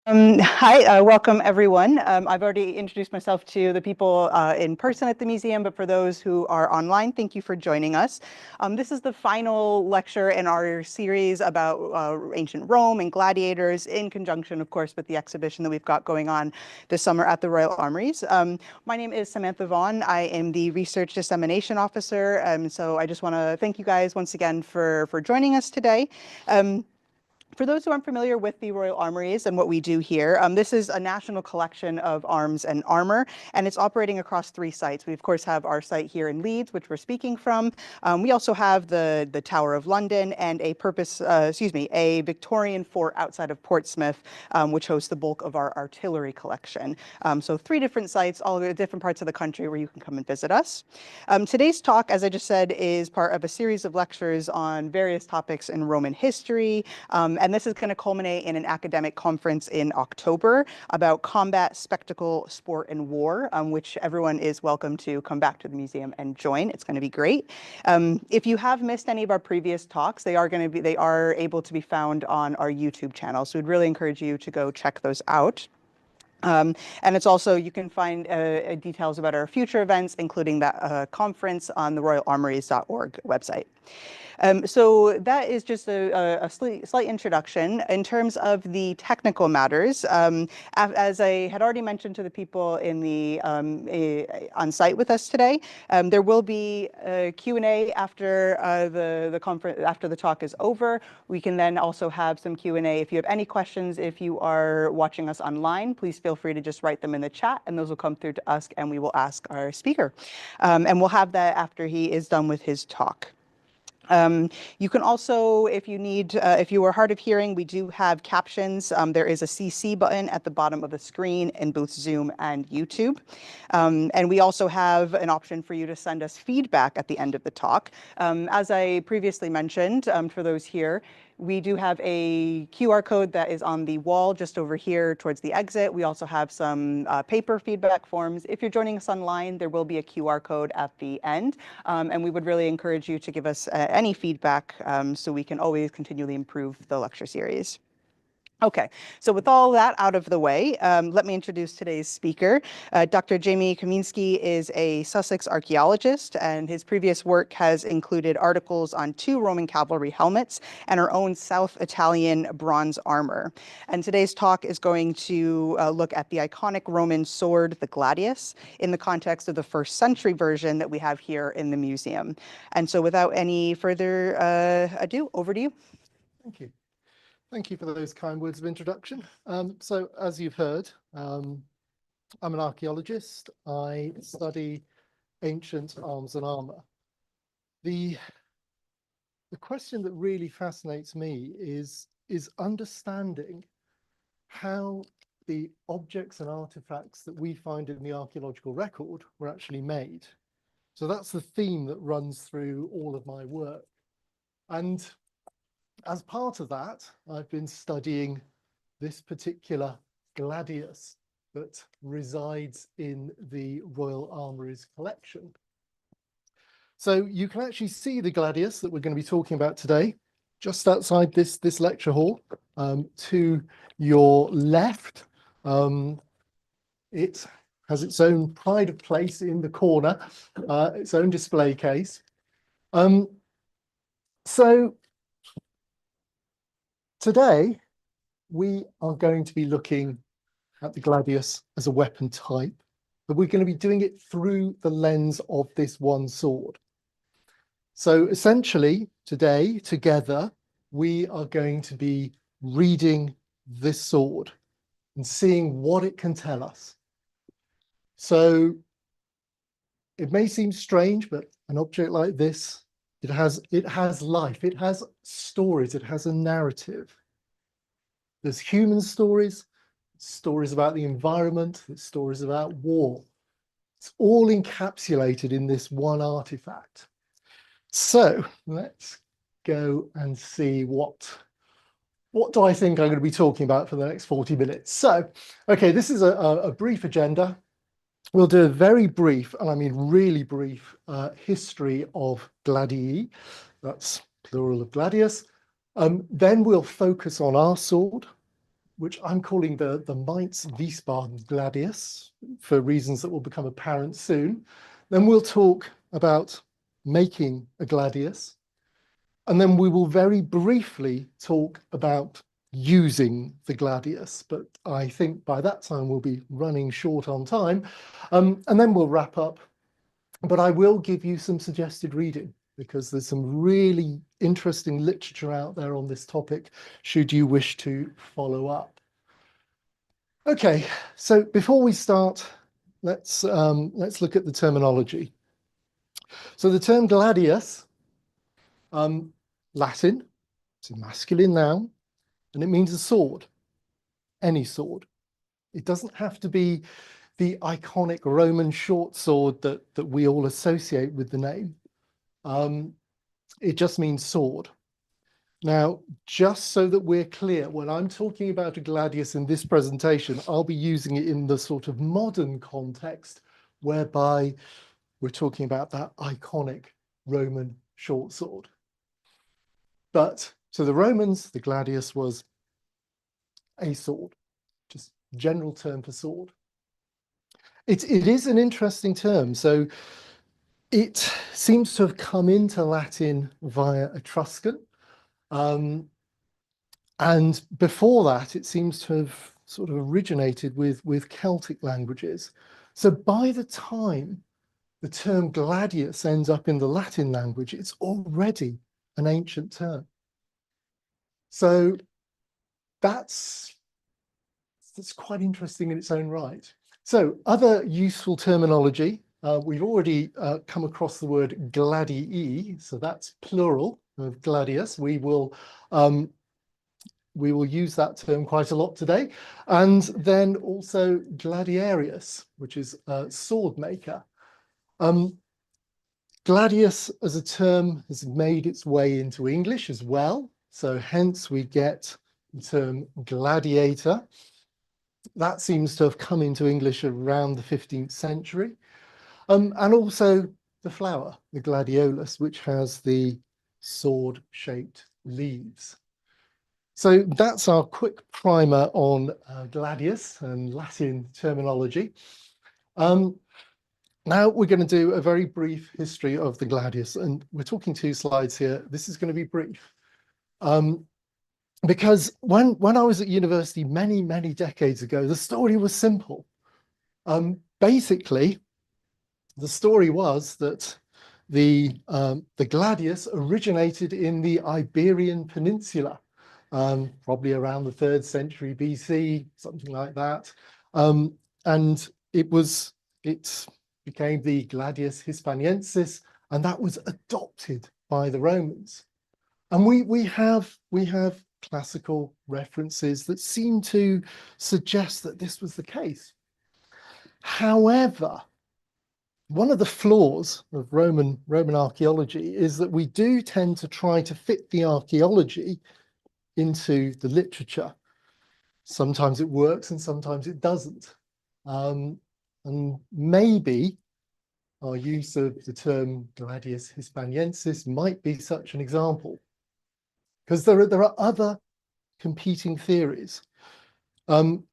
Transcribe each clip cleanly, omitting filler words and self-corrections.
Hi, welcome everyone. I've already introduced myself to the people in person at the museum, but for those who are online, thank you for joining us. This is the final lecture in our series about ancient Rome and gladiators, in conjunction, of course, with the exhibition that we've got going on this summer at the Royal Armouries. My name is Samantha Vaughn. I am the Research Dissemination Officer, so I just want to thank you guys once again for joining us today. For those who aren't familiar with the Royal Armouries and what we do here, this is a national collection of arms and armor, and it's operating across 3 sites. We, of course, have our site here in Leeds, which we're speaking from. We also have the Tower of London and a Victorian fort outside of Portsmouth, which hosts the bulk of our artillery collection. So 3 different sites, all the different parts of the country where you can come and visit us. Today's talk, as I just said, is part of a series of lectures on various topics in Roman history, and this is going to culminate in an academic conference in October about combat, spectacle, sport, and war, which everyone is welcome to come back to the museum and join. It's going to be great. If you have missed any of our previous talks, they are able to be found on our YouTube channel. So we'd really encourage you to go check those out. And it's also, you can find details about our future events, including that conference, on the royalarmories.org website. So that is just a slight introduction. In terms of the technical matters, as I had already mentioned to the people in the on site with us today, there will be a Q&A after the conference, after the talk is over. We can then also have some Q&A. If you have any questions, if you are watching us online, please feel free to just write them in the chat, and those will come through to us, and we will ask our speaker. And we'll have that after he is done with his talk. You can also, if you are hard of hearing, we do have captions. There is a CC button at the bottom of the screen in both Zoom and YouTube. And we also have an option for you to send us feedback at the end of the talk. As I previously mentioned, for those here, we do have a QR code that is on the wall just over here towards the exit. We also have some paper feedback forms. If you're joining us online, there will be a QR code at the end. And we would really encourage you to give us any feedback so we can always continually improve the lecture series. Okay, so with all that out of the way, let me introduce today's speaker. Dr. Jaime Kaminski is a Sussex archaeologist, and his previous work has included articles on 2 Roman cavalry helmets and our own South Italian bronze armor. And today's talk is going to look at the iconic Roman sword, the Gladius, in the context of the 1st century version that we have here in the museum. And so without any further ado, over to you. Thank you. Thank you for those kind words of introduction. So as you've heard, I'm an archaeologist. I study ancient arms and armor. The question that really fascinates me is understanding how the objects and artifacts that we find in the archaeological record were actually made. So that's the theme that runs through all of my work. And as part of that, I've been studying this particular Gladius that resides in the Royal Armouries collection. So you can actually see the Gladius that we're going to be talking about today, just outside this lecture hall. To your left, it has its own pride of place in the corner, its own display case. So today, we are going to be looking at the Gladius as a weapon type, but we're going to be doing it through the lens of this one sword. So essentially, today, together, we are going to be reading this sword and seeing what it can tell us. So it may seem strange, but an object like this, it has life, it has stories, it has a narrative. There's human stories, stories about the environment, stories about war. It's all encapsulated in this one artifact. So let's go and see what do I think I'm going to be talking about for the next 40 minutes. So, okay, this is a brief agenda. We'll do a very brief, and I mean really brief, history of Gladii. That's plural of Gladius. Then we'll focus on our sword. which I'm calling the Mainz-Wiesbaden Gladius for reasons that will become apparent soon. Then we'll talk about making a gladius. And then we will very briefly talk about using the gladius. But I think by that time we'll be running short on time. And then we'll wrap up. But I will give you some suggested reading, because there's some really interesting literature out there on this topic, should you wish to follow up. Okay, so before we start, let's look at the terminology. So the term gladius, Latin, it's a masculine noun, and it means a sword, any sword. It doesn't have to be the iconic Roman short sword that we all associate with the name. It just means sword. Now, just so that we're clear, when I'm talking about a gladius in this presentation, I'll be using it in the sort of modern context, whereby we're talking about that iconic Roman short sword. But to the Romans, the gladius was a sword, just general term for sword. It is an interesting term. So it seems to have come into Latin via Etruscan. And before that, it seems to have sort of originated with Celtic languages. So by the time the term gladius ends up in the Latin language, it's already an ancient term. So that's quite interesting in its own right. So other useful terminology, we've already come across the word gladii, so that's plural of gladius. We will use that term quite a lot today. And then also gladiarius, which is a sword maker. Gladius as a term has made its way into English as well. So hence we get the term gladiator. That seems to have come into English around the 15th century. And also the flower, the gladiolus, which has the sword-shaped leaves. So that's our quick primer on gladius and Latin terminology. Now we're going to do a very brief history of the gladius, and we're talking 2 slides here. This is going to be brief. Because when I was at university many decades ago, the story was simple. Basically, the story was that the gladius originated in the Iberian Peninsula, probably around the 3rd century BC, something like that. And it became the Gladius Hispaniensis, and that was adopted by the Romans. And we have classical references that seem to suggest that this was the case. However, one of the flaws of Roman archaeology is that we do tend to try to fit the archaeology into the literature. Sometimes it works and sometimes it doesn't. And maybe our use of the term Gladius Hispaniensis might be such an example, because there are other competing theories.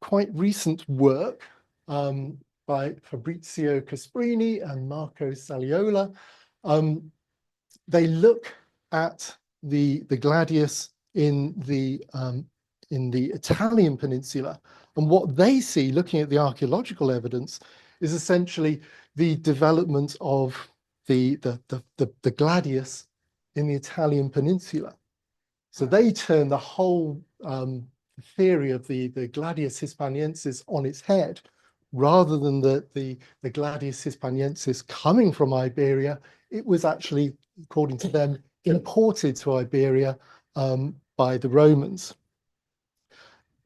Quite recent work by Fabrizio Casprini and Marco Saliola, they look at the gladius in the Italian peninsula, and what they see, looking at the archaeological evidence, is essentially the development of the gladius in the Italian peninsula. So they turn the whole theory of the Gladius Hispaniensis on its head. Rather than the Gladius Hispaniensis coming from Iberia, it was actually, according to them, imported to Iberia by the Romans.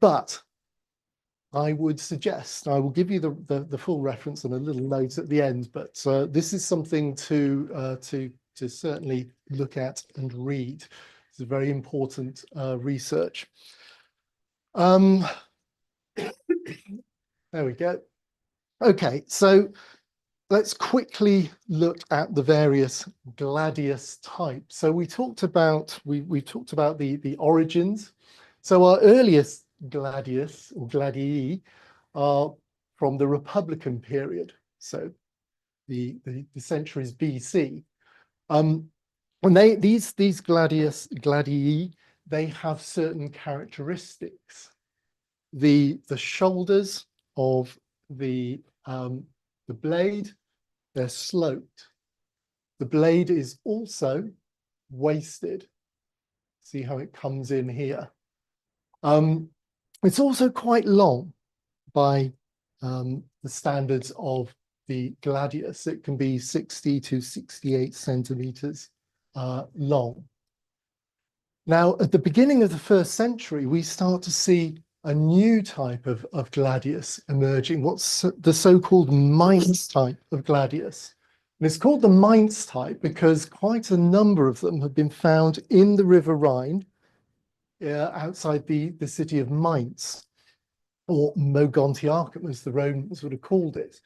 But I would suggest, I will give you the full reference and a little note at the end, but this is something to certainly look at and read. It's a very important research. There we go. Okay, so let's quickly look at the various gladius types. So we talked about the origins. So our earliest gladius or gladii are from the Republican period, so the centuries BC. And these gladii, they have certain characteristics. The shoulders of the blade, they're sloped. The blade is also wasted. See how it comes in here. It's also quite long by the standards of the gladius. It can be 60 to 68 centimeters long. Now, at the beginning of the 1st century, we start to see a new type of gladius emerging, what's the so-called Mainz type of gladius. And it's called the Mainz type because quite a number of them have been found in the River Rhine, outside the city of Mainz, or Mogontiacum, as the Romans would have called it.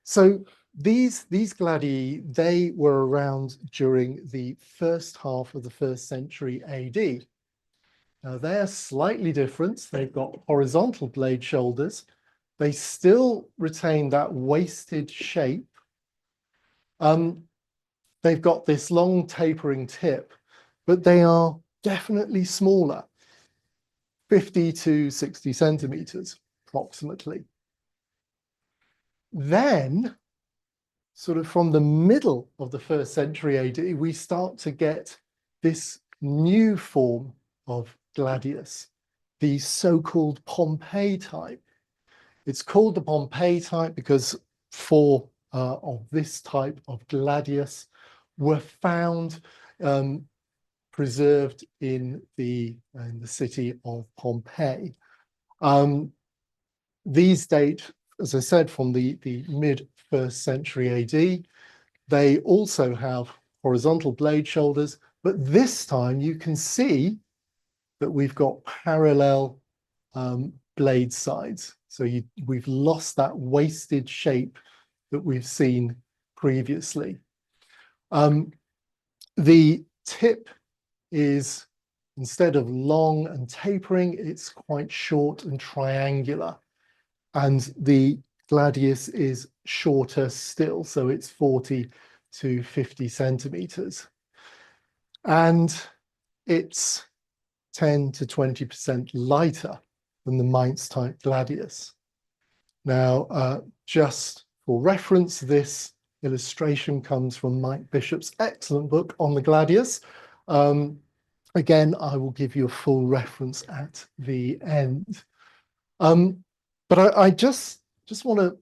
So these gladii, they were around during the first half of the 1st century AD. Now they're slightly different. They've got horizontal blade shoulders. They still retain that wasted shape. They've got this long tapering tip, but they are definitely smaller, 50 to 60 centimeters approximately. Then, sort of from the middle of the 1st century AD, we start to get this new form of gladius, the so-called Pompeii type. It's called the Pompeii type because 4 of this type of gladius were found preserved in the city of Pompeii. These date, as I said, from the mid 1st century AD. They also have horizontal blade shoulders, but this time you can see that we've got parallel blade sides. So we've lost that wasted shape that we've seen previously. The tip is, instead of long and tapering, it's quite short and triangular. And the gladius is shorter still, so it's 40 to 50 centimeters. And it's 10 to 20% lighter than the Mainz type gladius. Now, just for reference, this illustration comes from Mike Bishop's excellent book on the gladius. Again, I will give you a full reference at the end. But I just want to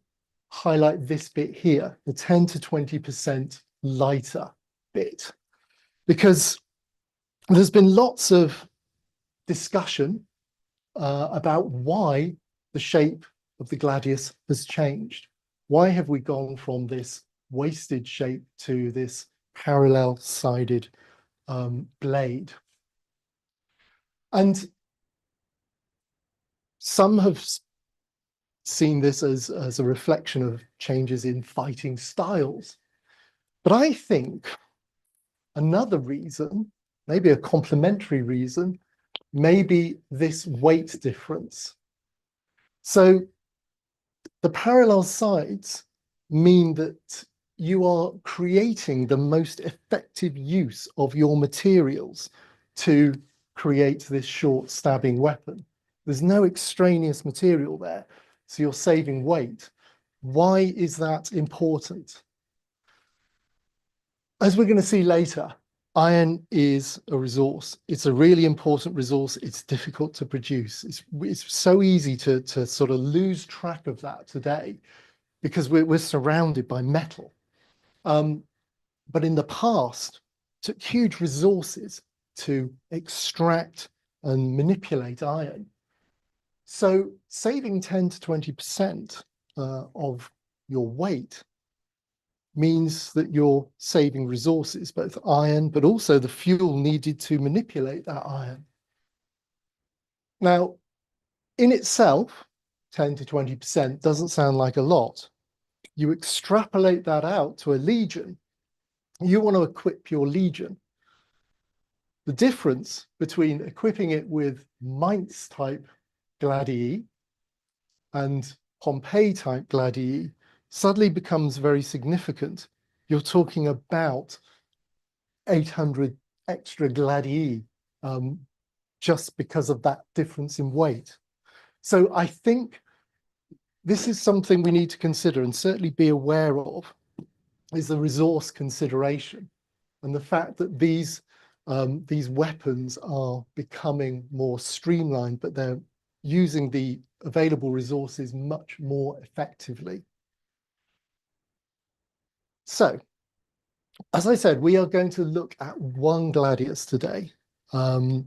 highlight this bit here, the 10 to 20% lighter bit, because there's been lots of discussion about why the shape of the gladius has changed. Why have we gone from this wasted shape to this parallel-sided blade? And some have seen this as a reflection of changes in fighting styles. But I think another reason, maybe a complementary reason, may be this weight difference. So the parallel sides mean that you are creating the most effective use of your materials to create this short stabbing weapon. There's no extraneous material there, so you're saving weight. Why is that important? As we're going to see later, iron is a resource. It's a really important resource. It's difficult to produce. It's so easy to sort of lose track of that today because we're surrounded by metal. But in the past, it took huge resources to extract and manipulate iron. So saving 10 to 20% of your weight means that you're saving resources, both iron, but also the fuel needed to manipulate that iron. Now, in itself, 10 to 20% doesn't sound like a lot. You extrapolate that out to a legion. You want to equip your legion. The difference between equipping it with Mainz type gladii and Pompeii type gladii suddenly becomes very significant. You're talking about 800 extra gladii just because of that difference in weight. So I think this is something we need to consider and certainly be aware of, is the resource consideration and the fact that these weapons are becoming more streamlined, but they're using the available resources much more effectively. So, as I said, we are going to look at one gladius today. Well,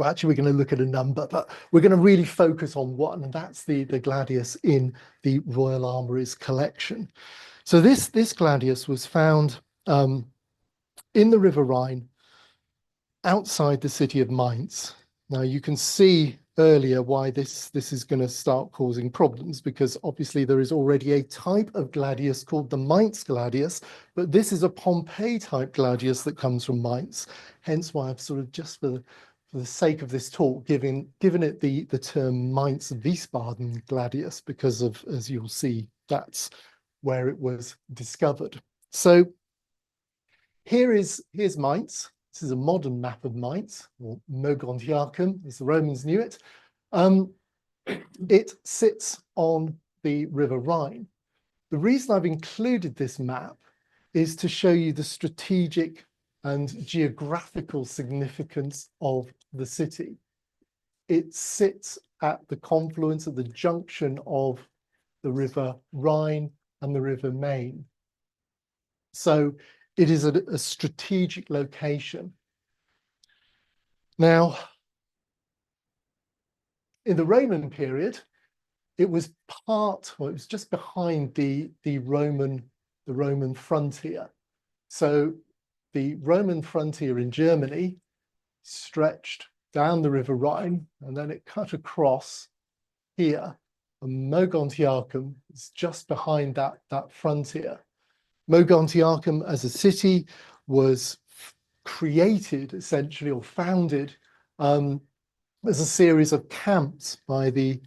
actually, we're going to look at a number, but we're going to really focus on one, and that's the gladius in the Royal Armouries collection. So this gladius was found in the River Rhine, outside the city of Mainz. Now, you can see earlier why this is going to start causing problems, because obviously there is already a type of gladius called the Mainz gladius, but this is a Pompeii type gladius that comes from Mainz. Hence why I've sort of, just for the sake of this talk, given it the term Mainz-Wiesbaden Gladius, because of, as you'll see, that's where it was discovered. So here's Mainz. This is a modern map of Mainz, or Mogontiacum, as the Romans knew it. It sits on the River Rhine. The reason I've included this map is to show you the strategic and geographical significance of the city. It sits at the confluence, at the junction of the River Rhine and the River Main. So it is a strategic location. Now, in the Roman period, it was it was just behind the Roman frontier. So the Roman frontier in Germany stretched down the River Rhine, and then it cut across here. And Mogontiacum is just behind that frontier. Mogontiacum as a city was created essentially, or founded, as a series of camps by the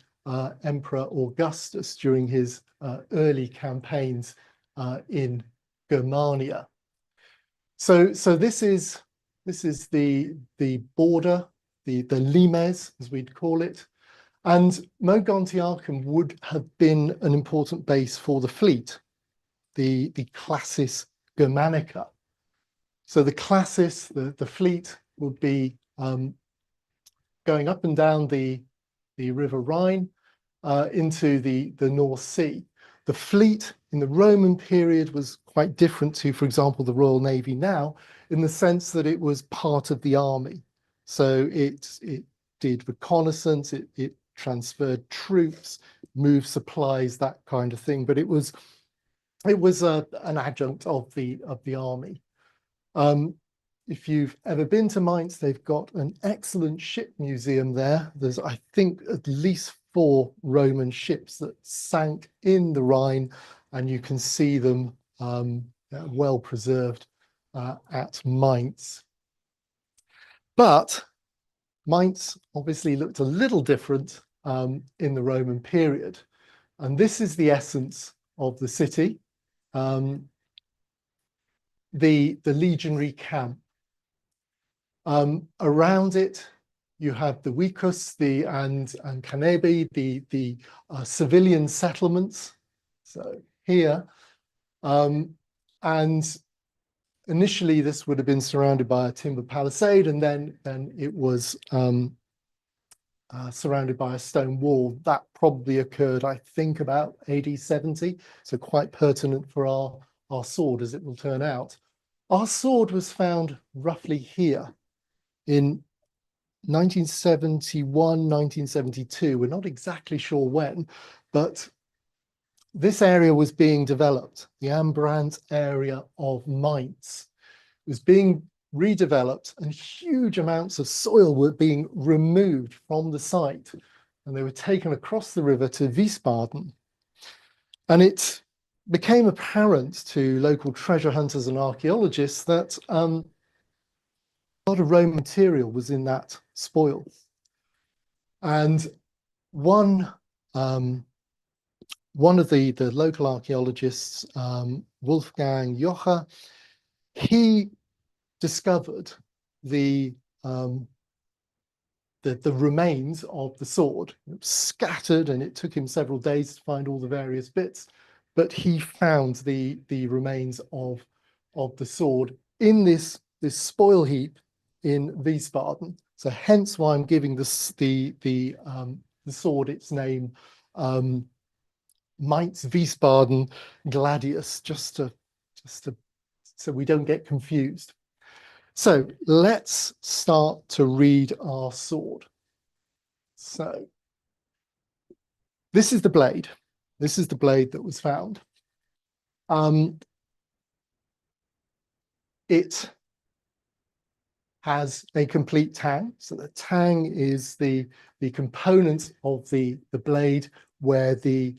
Emperor Augustus during his early campaigns in Germania. So this is the border, the limes, as we'd call it, and Mogontiacum would have been an important base for the fleet, the Classis Germanica. So the Classis, the fleet, would be going up and down the River Rhine into the North Sea. The fleet in the Roman period was quite different to, for example, the Royal Navy now, in the sense that it was part of the army. So it did reconnaissance, it transferred troops, moved supplies, that kind of thing. But it was an adjunct of the army. If you've ever been to Mainz, they've got an excellent ship museum there. There's, I think, at least 4 Roman ships that sank in the Rhine, and you can see them well preserved at Mainz. But Mainz obviously looked a little different in the Roman period. And this is the essence of the city. The legionary camp. Around it, you have the vicus, and Cannae, the civilian settlements. So here, and initially this would have been surrounded by a timber palisade, and then it was surrounded by a stone wall. That probably occurred, I think, about AD 70. So quite pertinent for our sword, as it will turn out. Our sword was found roughly here in 1971, 1972. We're not exactly sure when, but this area was being developed. The Ambrandt area of Mainz was being redeveloped, and huge amounts of soil were being removed from the site, and they were taken across the river to Wiesbaden. And it became apparent to local treasure hunters and archaeologists that lot of Roman material was in that spoil. And one of the local archaeologists, Wolfgang Jocha, he discovered the remains of the sword. It was scattered, and it took him several days to find all the various bits, but he found the remains of the sword in this spoil heap in Wiesbaden. So hence why I'm giving this the sword its name, Mainz-Wiesbaden Gladius, just to so we don't get confused. So let's start to read our sword. So this is the blade. This is the blade that was found. It has a complete tang. So the tang is the component of the blade where the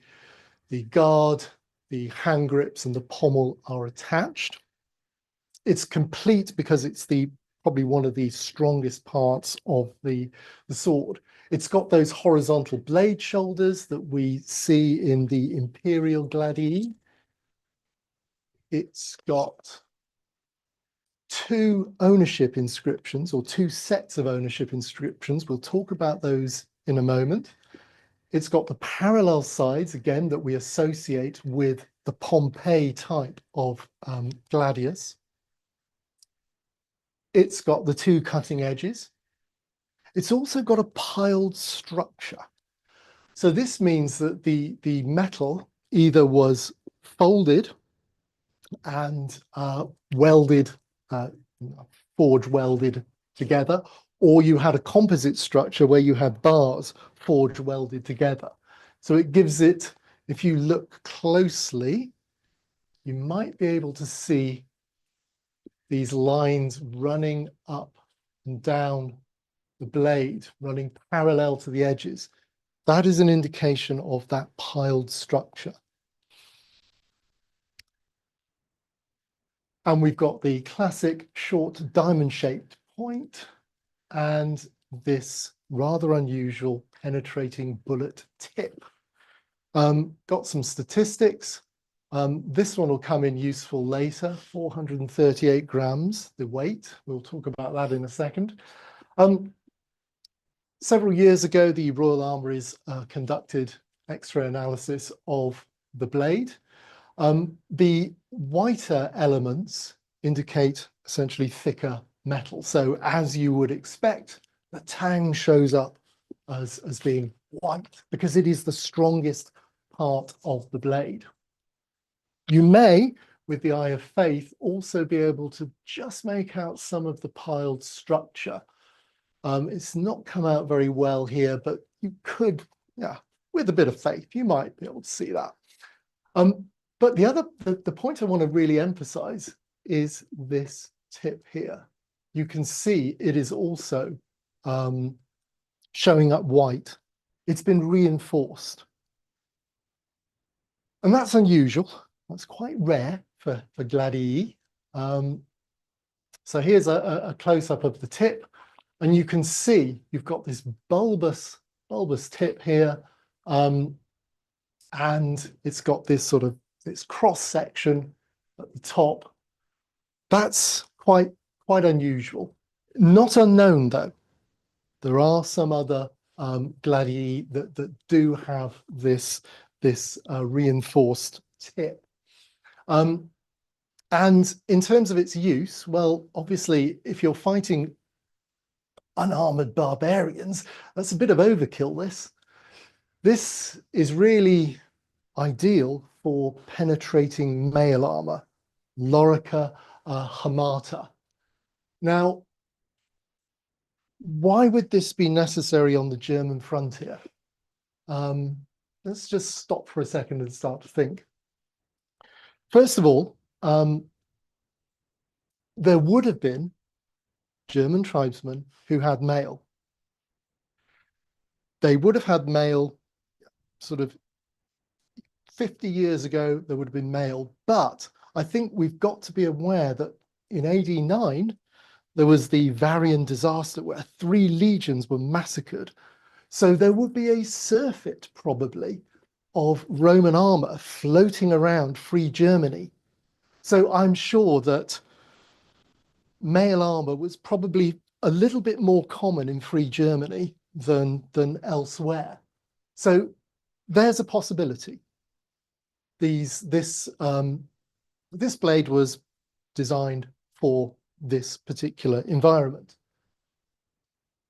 guard, the hand grips, and the pommel are attached. It's complete because it's probably one of the strongest parts of the sword. It's got those horizontal blade shoulders that we see in the imperial gladii. It's got two ownership inscriptions, or two sets of ownership inscriptions. We'll talk about those in a moment. It's got the parallel sides, again, that we associate with the Pompeii type of gladius. It's got the two cutting edges. It's also got a piled structure. So this means that the metal either was folded and welded, forge welded together, or you had a composite structure where you had bars forge welded together. So it gives it, if you look closely, you might be able to see these lines running up and down the blade, running parallel to the edges. That is an indication of that piled structure. And we've got the classic short diamond-shaped point and this rather unusual penetrating bullet tip. Got some statistics. This one will come in useful later, 438 grams, the weight. We'll talk about that in a second. Several years ago, the Royal Armouries conducted X-ray analysis of the blade. The whiter elements indicate essentially thicker metal. So as you would expect, the tang shows up as being white because it is the strongest part of the blade. You may, with the eye of faith, also be able to just make out some of the piled structure. It's not come out very well here, but you could, yeah, with a bit of faith, you might be able to see that. But the point I want to really emphasize is this tip here. You can see it is also showing up white. It's been reinforced. And that's unusual. That's quite rare for gladii. So here's a close-up of the tip. And you can see you've got this bulbous tip here. And it's got this cross section at the top. That's quite unusual. Not unknown though. There are some other gladii that do have this reinforced tip. And in terms of its use, well, obviously, if you're fighting unarmored barbarians, that's a bit of overkill. This is really ideal for penetrating mail armor, lorica, hamata. Now, why would this be necessary on the German frontier? Let's just stop for a second and start to think. First of all, there would have been German tribesmen who had mail. They would have had mail sort of 50 years ago, there would have been mail. But I think we've got to be aware that in AD 9, there was the Varian disaster where 3 legions were massacred. So there would be a surfeit, probably, of Roman armour floating around free Germany. So I'm sure that mail armour was probably a little bit more common in free Germany than elsewhere. So there's a possibility. This blade was designed for this particular environment.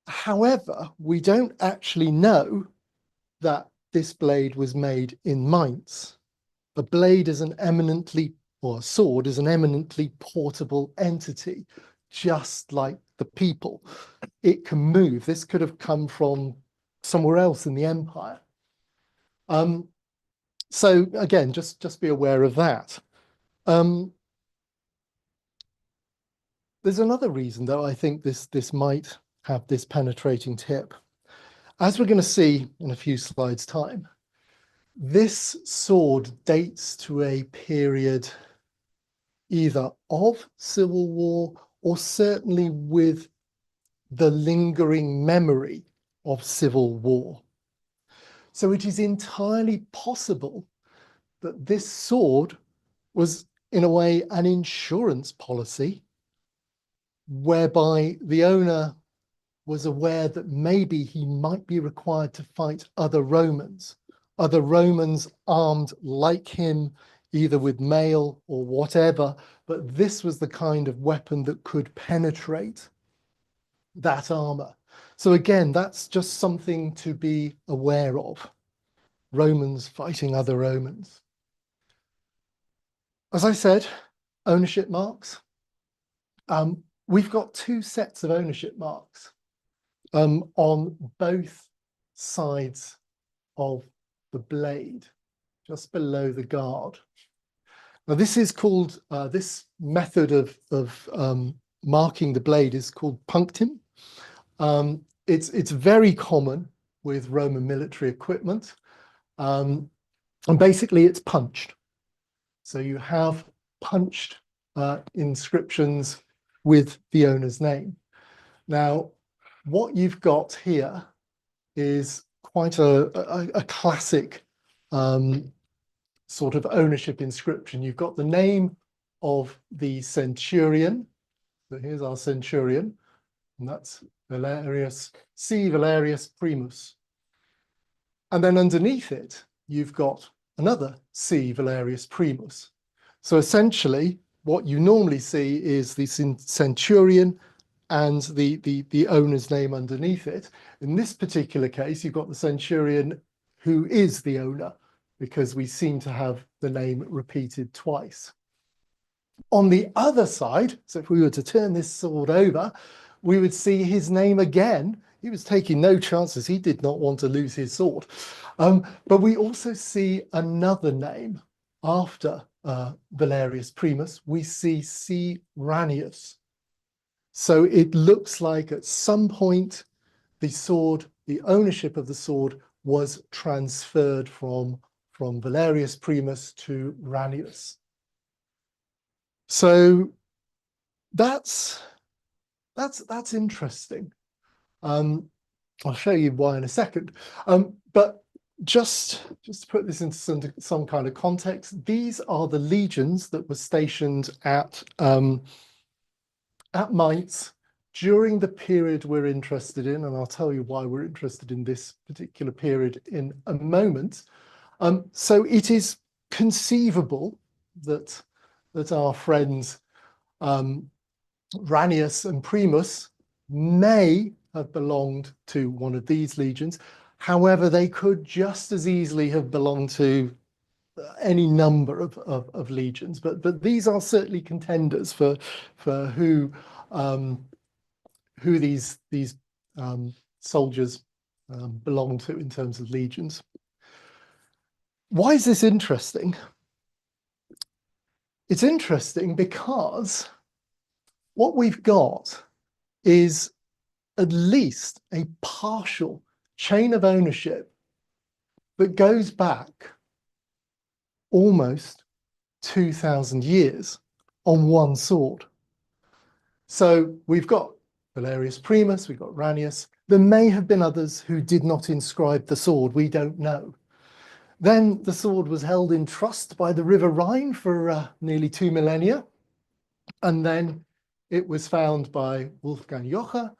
However, we don't actually know that this blade was made in Mainz. A blade is an eminently, or a sword is an eminently portable entity, just like the people. It can move. This could have come from somewhere else in the empire. So again, just be aware of that. There's another reason, though, I think this might have this penetrating tip. As we're going to see in a few slides' time, this sword dates to a period either of civil war or certainly with the lingering memory of civil war. So it is entirely possible that this sword was, in a way, an insurance policy whereby the owner was aware that maybe he might be required to fight other Romans armed like him, either with mail or whatever, but this was the kind of weapon that could penetrate that armor. So again, that's just something to be aware of. Romans fighting other Romans. As I said, ownership marks. We've got 2 sets of ownership marks on both sides of the blade, just below the guard. Now, this is called, this method of marking the blade is called punctim. It's very common with Roman military equipment. And basically it's punched. So you have punched inscriptions with the owner's name. Now, what you've got here is quite a classic sort of ownership inscription. You've got the name of the centurion. So here's our centurion, and that's Valerius, C. Valerius Primus. And then underneath it, you've got another C. Valerius Primus. So essentially, what you normally see is the centurion and the owner's name underneath it. In this particular case, you've got the centurion who is the owner, because we seem to have the name repeated twice. On the other side, so if we were to turn this sword over, we would see his name again. He was taking no chances. He did not want to lose his sword. But we also see another name after Valerius Primus. We see C. Ranius. So it looks like at some point the sword, the ownership of the sword was transferred from Valerius Primus to Ranius. So that's interesting. I'll show you why in a second. But just to put this into some kind of context, these are the legions that were stationed at Mainz during the period we're interested in, and I'll tell you why we're interested in this particular period in a moment. So it is conceivable that our friends Ranius and Primus may have belonged to one of these legions. However, they could just as easily have belonged to any number of legions, but these are certainly contenders for who these soldiers belong to in terms of legions. Why is this interesting? It's interesting because what we've got is at least a partial chain of ownership that goes back almost 2,000 years on one sword. So we've got Valerius Primus, we've got Ranius. There may have been others who did not inscribe the sword. We don't know. Then the sword was held in trust by the River Rhine for nearly 2 millennia. And then it was found by Wolfgang Joche.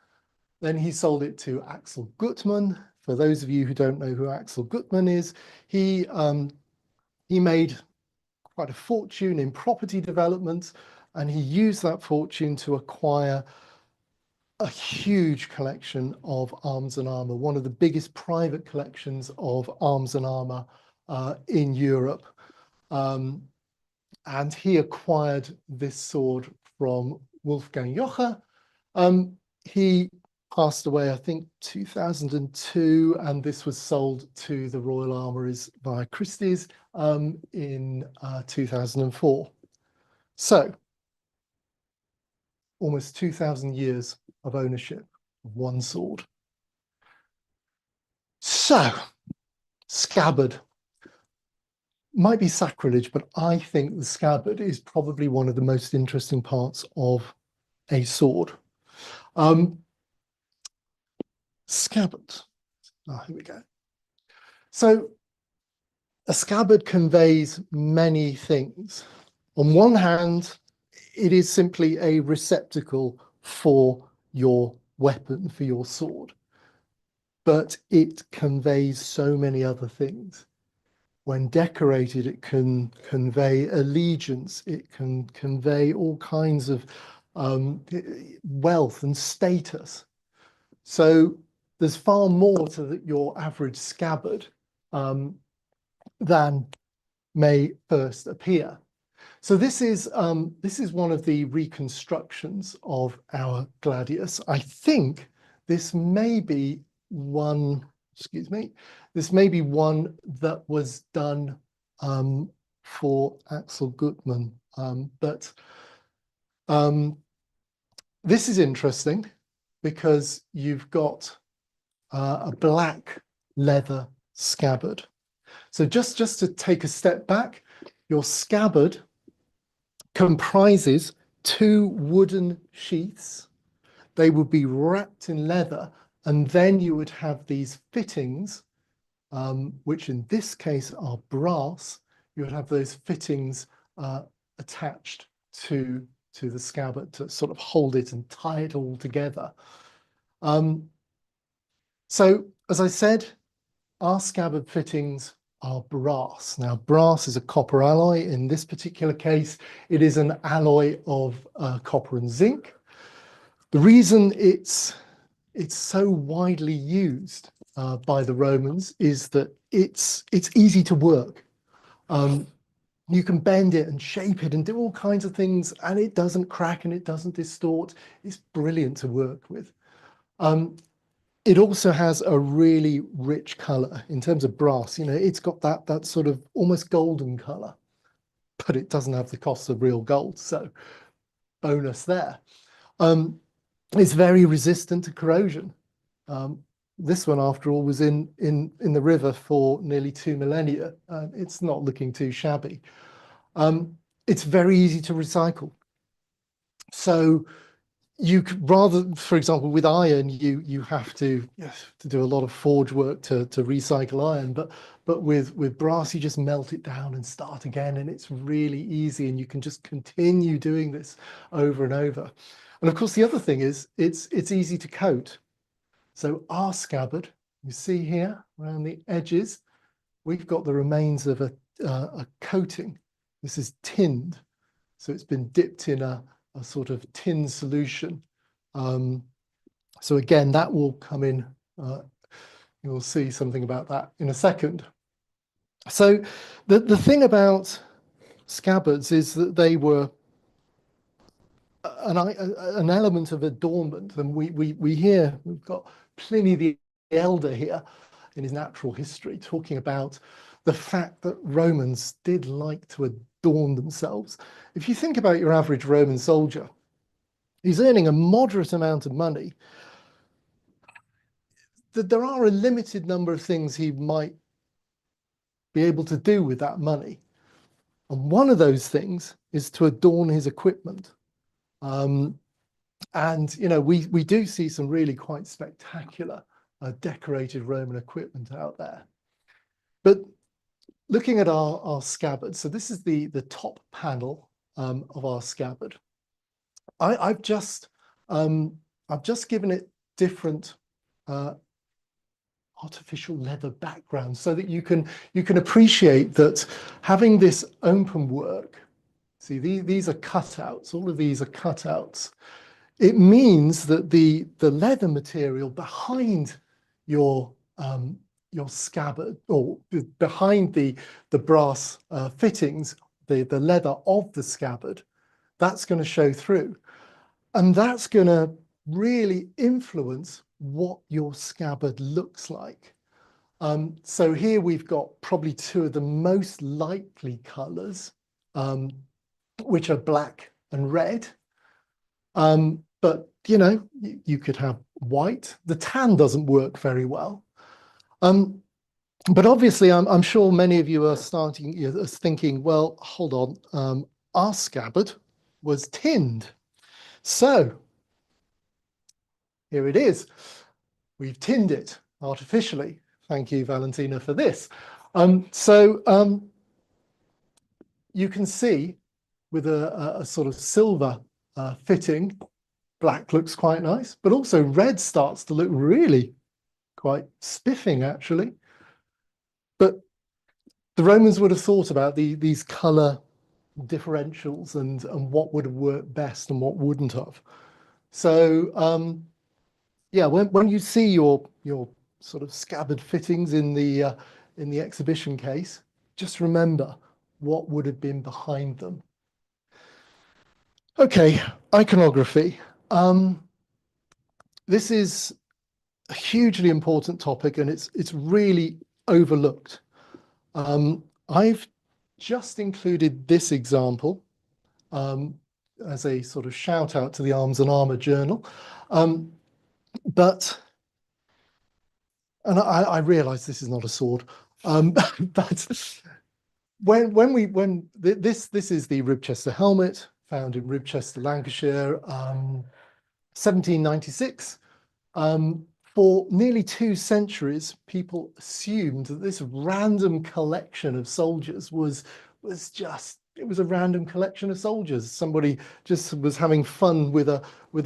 Then he sold it to Axel Gutmann. For those of you who don't know who Axel Gutmann is, he made quite a fortune in property development, and he used that fortune to acquire a huge collection of arms and armour, one of the biggest private collections of arms and armour in Europe. And he acquired this sword from Wolfgang Joche. He passed away, I think, 2002, and this was sold to the Royal Armouries by Christie's in 2004. So, almost 2,000 years of ownership of one sword. So, scabbard. Might be sacrilege, but I think the scabbard is probably one of the most interesting parts of a sword. Scabbard. Here we go. So a scabbard conveys many things. On one hand, it is simply a receptacle for your weapon, for your sword, but it conveys so many other things. When decorated, it can convey allegiance, it can convey all kinds of wealth and status. So there's far more to your average scabbard than may first appear. So this is one of the reconstructions of our gladius. I think this may be one, excuse me, this may be one that was done for Axel Gutmann. But this is interesting because you've got a black leather scabbard. So just to take a step back, your scabbard comprises 2 wooden sheaths. They would be wrapped in leather, and then you would have these fittings, which in this case are brass. You would have those fittings attached to the scabbard to sort of hold it and tie it all together. So, as I said, our scabbard fittings are brass. Now, brass is a copper alloy. In this particular case, it is an alloy of copper and zinc. The reason it's so widely used by the Romans is that it's easy to work. You can bend it and shape it and do all kinds of things, and it doesn't crack and it doesn't distort. It's brilliant to work with. It also has a really rich color in terms of brass. You know, it's got that sort of almost golden color, but it doesn't have the cost of real gold. So bonus there. It's very resistant to corrosion. This one, after all, was in the river for nearly 2 millennia. It's not looking too shabby. It's very easy to recycle. So you could rather, for example, with iron, you have to do a lot of forge work to recycle iron, but with brass, you just melt it down and start again, and it's really easy, and you can just continue doing this over and over. And of course, the other thing is it's easy to coat. So our scabbard, you see here around the edges, we've got the remains of a coating. This is tinned, so it's been dipped in a sort of tin solution. So again, that will come in. You'll see something about that in a second. So the thing about scabbards is that they were an element of adornment, and we've got Pliny the Elder here in his Natural History talking about the fact that Romans did like to adorn themselves. If you think about your average Roman soldier, he's earning a moderate amount of money. There are a limited number of things he might be able to do with that money. And one of those things is to adorn his equipment. And, you know, we do see some really quite spectacular decorated Roman equipment out there. But looking at our scabbard, so this is the top panel of our scabbard. I've just given it different artificial leather backgrounds so that you can appreciate that having this open work. See, these are cutouts. All of these are cutouts. It means that the leather material behind your scabbard, or behind the brass fittings, the leather of the scabbard, that's going to show through, and that's going to really influence what your scabbard looks like. So here we've got probably two of the most likely colors, which are black and red. But, you know, you could have white. The tan doesn't work very well. But obviously, I'm sure many of you are thinking, well, hold on, our scabbard was tinned. So here it is. We've tinned it artificially. Thank you, Valentina, for this. You can see with a sort of silver fitting, black looks quite nice, but also red starts to look really quite spiffing, actually. But the Romans would have thought about these color differentials and what would have worked best and what wouldn't have. So yeah, when you see your sort of scabbard fittings in the exhibition case, just remember what would have been behind them. Okay, iconography. This is a hugely important topic, and it's really overlooked. I've just included this example as a sort of shout out to the Arms and Armour Journal. But I realize this is not a sword, but this is the Ribchester helmet found in Ribchester, Lancashire, 1796. For nearly 2 centuries, people assumed that this random collection of soldiers was just, it was a random collection of soldiers. Somebody just was having fun with a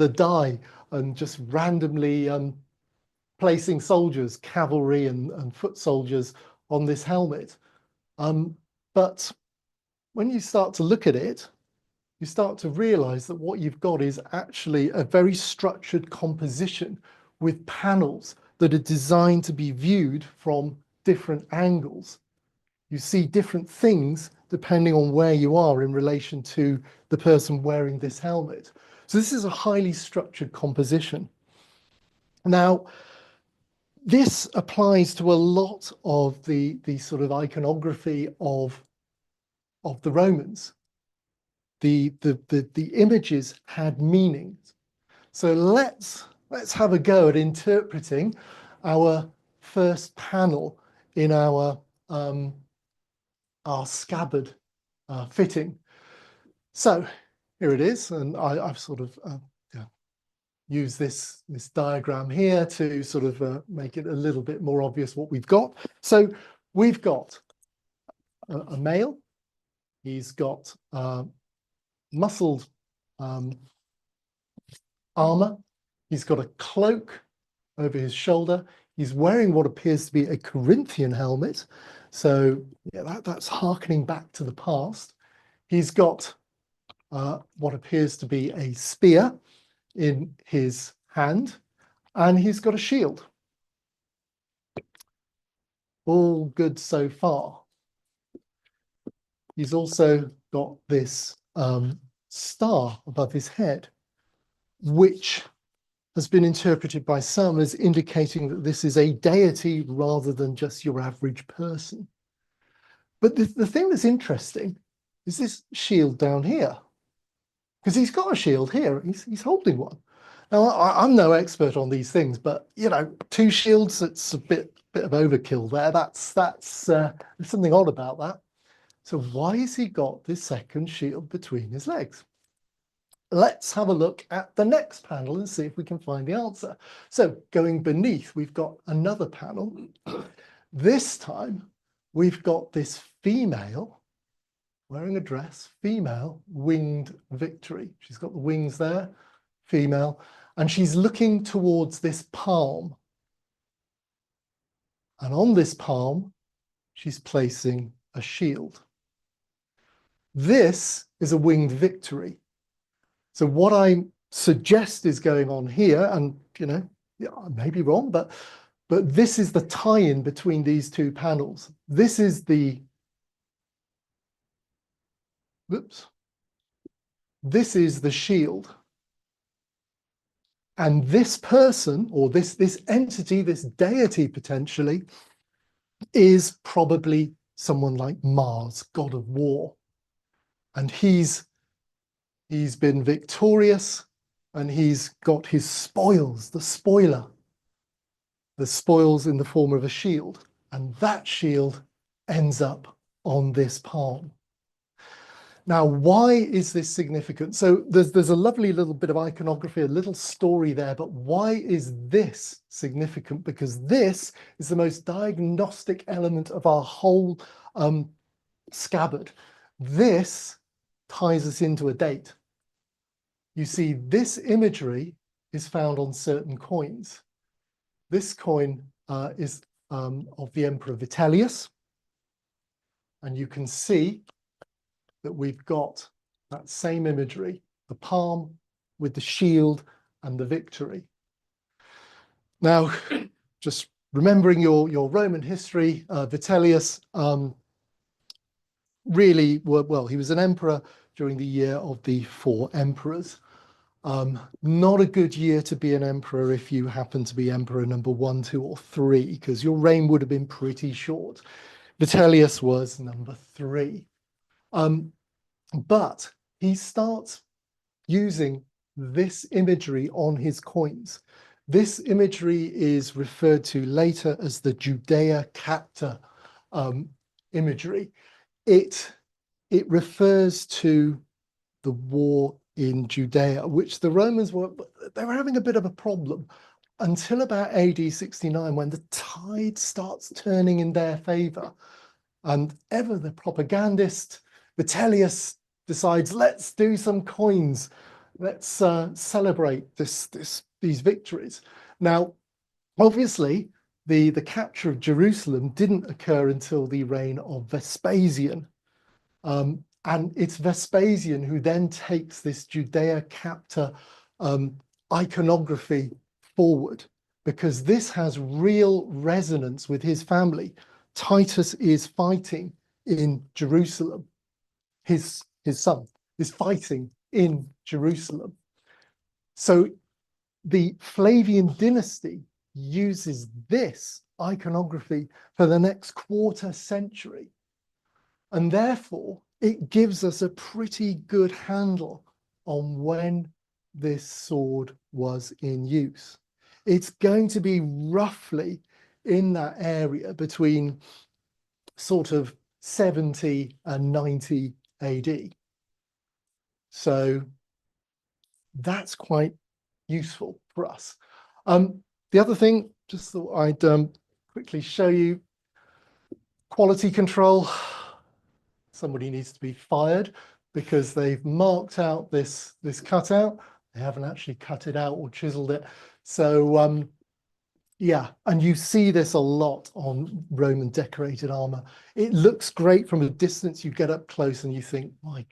die and just randomly placing soldiers, cavalry and foot soldiers on this helmet. But when you start to look at it, you start to realize that what you've got is actually a very structured composition with panels that are designed to be viewed from different angles. You see different things depending on where you are in relation to the person wearing this helmet. So this is a highly structured composition. Now, this applies to a lot of the sort of iconography of the Romans. The images had meanings. So let's have a go at interpreting our first panel in our scabbard fitting. So here it is, and I've sort of used this diagram here to sort of make it a little bit more obvious what we've got. So we've got a male. He's got muscled armor. He's got a cloak over his shoulder. He's wearing what appears to be a Corinthian helmet. So yeah, that's harkening back to the past. He's got what appears to be a spear in his hand, and he's got a shield. All good so far. He's also got this star above his head, which has been interpreted by some as indicating that this is a deity rather than just your average person. But the thing that's interesting is this shield down here, because he's got a shield here. He's holding one. Now, I'm no expert on these things, but, you know, 2 shields, it's a bit of overkill there. There's something odd about that. So why has he got this second shield between his legs? let's have a look at the next panel and see if we can find the answer. So going beneath, we've got another panel. This time, we've got this female wearing a dress, female winged victory. She's got the wings there, female, and she's looking towards this palm. And on this palm, she's placing a shield. This is a winged victory. So what I suggest is going on here, and yeah, I may be wrong, but this is the tie-in between these two panels. This is the, this is the shield. And this person, or this entity, this deity potentially, is probably someone like Mars, god of war. And he's been victorious, and he's got his spoils, the spoiler. The spoils in the form of a shield. And that shield ends up on this palm. Now, why is this significant? So there's a lovely little bit of iconography, a little story there, but why is this significant? Because this is the most diagnostic element of our whole scabbard. This ties us into a date. You see, this imagery is found on certain coins. This coin is of the Emperor Vitellius, and you can see that we've got that same imagery, the palm with the shield and the victory. Now, just remembering your Roman history, Vitellius really, well, he was an emperor during the year of the 4 emperors. Not a good year to be an emperor if you happen to be emperor number 1, 2, or 3, because your reign would have been pretty short. Vitellius was number 3. But he starts using this imagery on his coins. This imagery is referred to later as the Judea Capta imagery. It refers to the war in Judea, which the Romans were having a bit of a problem until about AD 69, when the tide starts turning in their favor. And ever the propagandist, Vitellius, decides, let's do some coins. Let's celebrate these victories. Now, obviously, the capture of Jerusalem didn't occur until the reign of Vespasian. And it's Vespasian who then takes this Judea Capta iconography forward, because this has real resonance with his family. Titus is fighting in Jerusalem. His son is fighting in Jerusalem. So the Flavian dynasty uses this iconography for the next quarter century. And therefore, it gives us a pretty good handle on when this sword was in use. It's going to be roughly in that area between sort of 70 and 90 AD. So that's quite useful for us. The other thing, just thought I'd quickly show you, quality control. Somebody needs to be fired because they've marked out this cutout. They haven't actually cut it out or chiseled it. So yeah, and you see this a lot on Roman decorated armor. It looks great from a distance. You get up close and you think, my,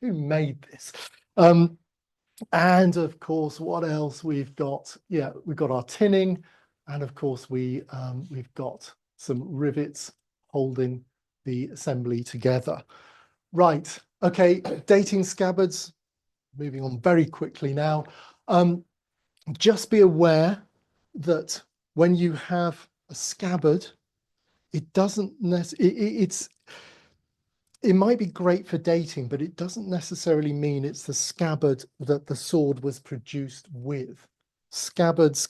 who made this? And of course, what else we've got? Yeah, we've got our tinning, and of course we've got some rivets holding the assembly together. Right, okay, dating scabbards, moving on very quickly now. Just be aware that when you have a scabbard, it doesn't necessarily, it might be great for dating, but it doesn't necessarily mean it's the scabbard that the sword was produced with. Scabbards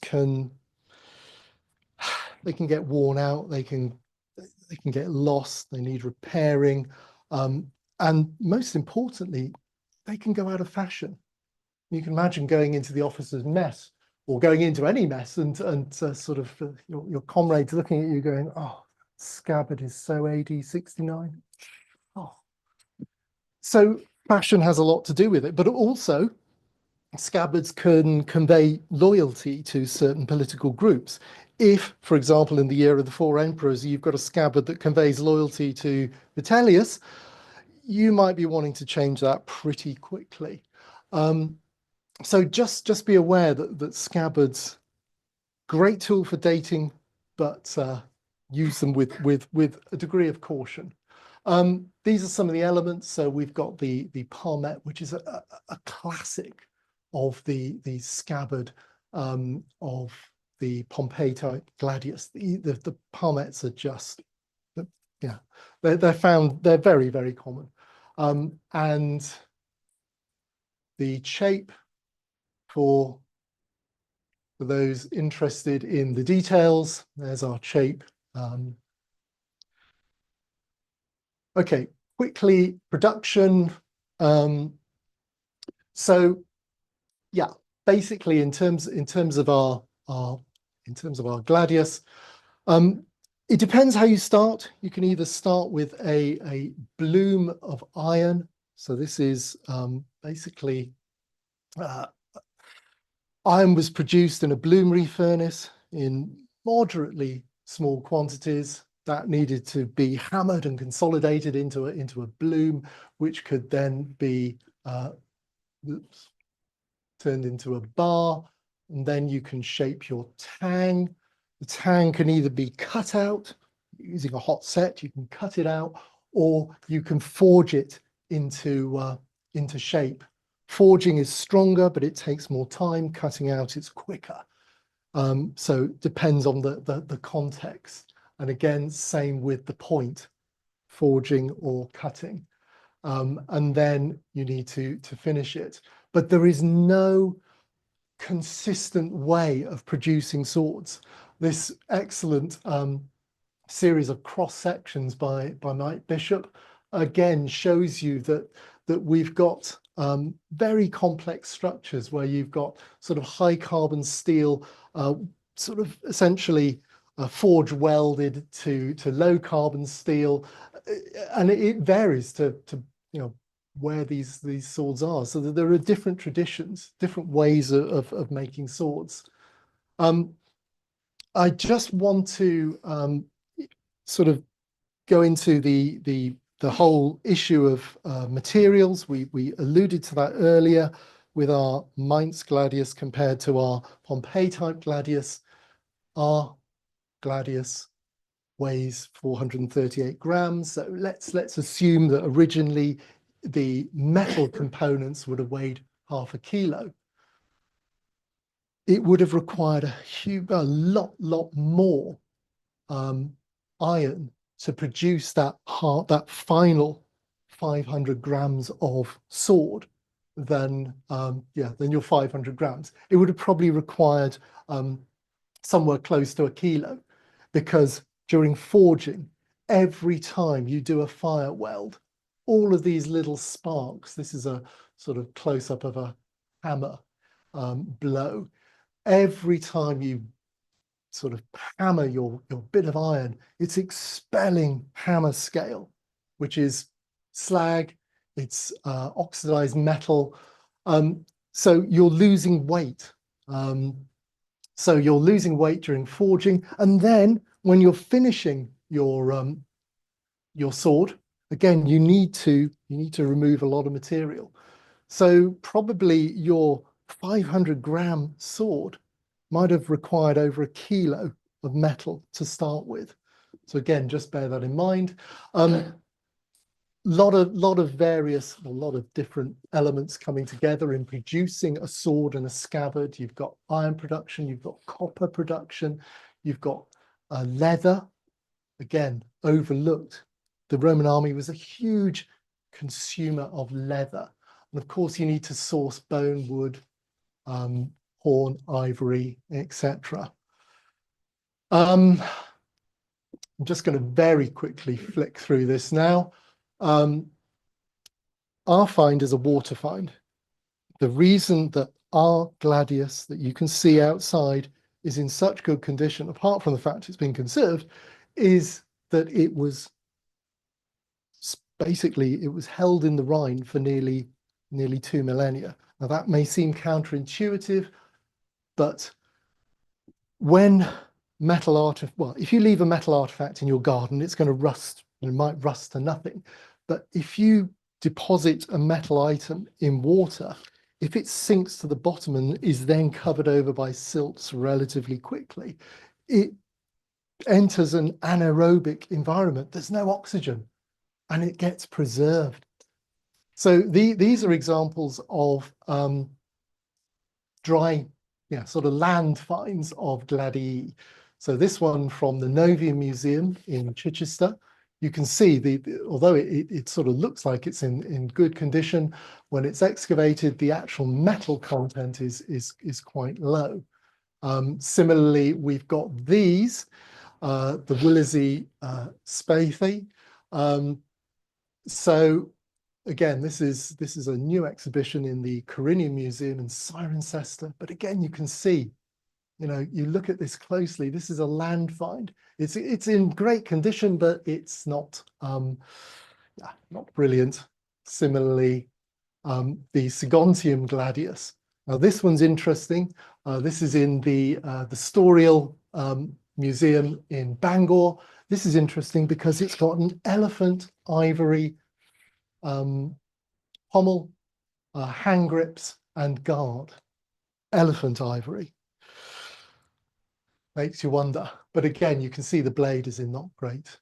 they can get worn out, they can get lost, they need repairing, and most importantly, they can go out of fashion. You can imagine going into the officer's mess or going into any mess and sort of your comrades looking at you going, oh, Scabbard is so AD 69. Oh. So fashion has a lot to do with it, but also scabbards can convey loyalty to certain political groups. If, for example, in the year of the four emperors, you've got a scabbard that conveys loyalty to Vitellius, you might be wanting to change that pretty quickly. So just be aware that scabbards, great tool for dating, but use them with a degree of caution. These are some of the elements. So we've got the palmet, which is a classic of the scabbard of the Pompeii type gladius. The palmets are just, yeah, they're very, very common. And the shape for those interested in the details, there's our shape. Okay, quickly, production. So yeah, basically in terms of our gladius, it depends how you start. You can either start with a bloom of iron. So this is basically iron was produced in a bloomery furnace in moderately small quantities. That needed to be hammered and consolidated into a bloom, which could then be turned into a bar, and then you can shape your tang. The tang can either be cut out using a hot set, you can cut it out, or you can forge it into shape. Forging is stronger, but it takes more time. Cutting out is quicker. So it depends on the context. And again, same with the point, forging or cutting. And then you need to finish it. But there is no consistent way of producing swords. This excellent series of cross sections by Mike Bishop again shows you that we've got very complex structures where you've got sort of high carbon steel, sort of essentially forge welded to low carbon steel, and it varies to you know where these swords are. So that there are different traditions, different ways of making swords. I just want to sort of go into the whole issue of materials. We alluded to that earlier with our Mainz gladius compared to our Pompeii type gladius. Our gladius weighs 438 grams. So let's assume that originally the metal components would have weighed half a kilo. It would have required a lot more iron to produce that final 500 grams of sword than your 500 grams. It would have probably required somewhere close to a kilo, because during forging, every time you do a fire weld, all of these little sparks, this is a sort of close-up of a hammer blow, every time you sort of hammer your bit of iron, it's expelling hammer scale, which is slag, it's oxidized metal. So you're losing weight. So you're losing weight during forging, and then when you're finishing your sword, again, you need to remove a lot of material. So probably your 500 gram sword might have required over a kilo of metal to start with. So again, just bear that in mind. Lot of different elements coming together in producing a sword and a scabbard. You've got iron production, you've got copper production, you've got leather, again, overlooked. The Roman army was a huge consumer of leather. And of course, you need to source bone, wood, horn, ivory, etc. I'm just going to very quickly flick through this now. Our find is a water find. the reason that our Gladius that you can see outside is in such good condition, apart from the fact it's been conserved, is that it was basically it was held in the Rhine for nearly 2 millennia. Now that may seem counterintuitive, but when metal artifact, well, if you leave a metal artifact in your garden, it's going to rust. It might rust to nothing. But if you deposit a metal item in water, if it sinks to the bottom and is then covered over by silts relatively quickly, it enters an anaerobic environment. There's no oxygen and it gets preserved. So these are examples of dry, sort of land finds of Gladii. So this one from the Novium Museum in Chichester, you can see although it sort of looks like it's in good condition, when it's excavated, the actual metal content is quite low. Similarly, we've got these, the Willesey Spathy. So again, this is a new exhibition in the Corinium Museum in Cirencester. But again, you can see, you look at this closely. This is a land find. It's in great condition, but it's not brilliant. Similarly, the Sigontium Gladius. Now this one's interesting. This is in the Storial Museum in Bangor. This is interesting because it's got an elephant ivory pommel, hand grips, and guard. Elephant ivory. Makes you wonder. But again, you can see the blade is in not great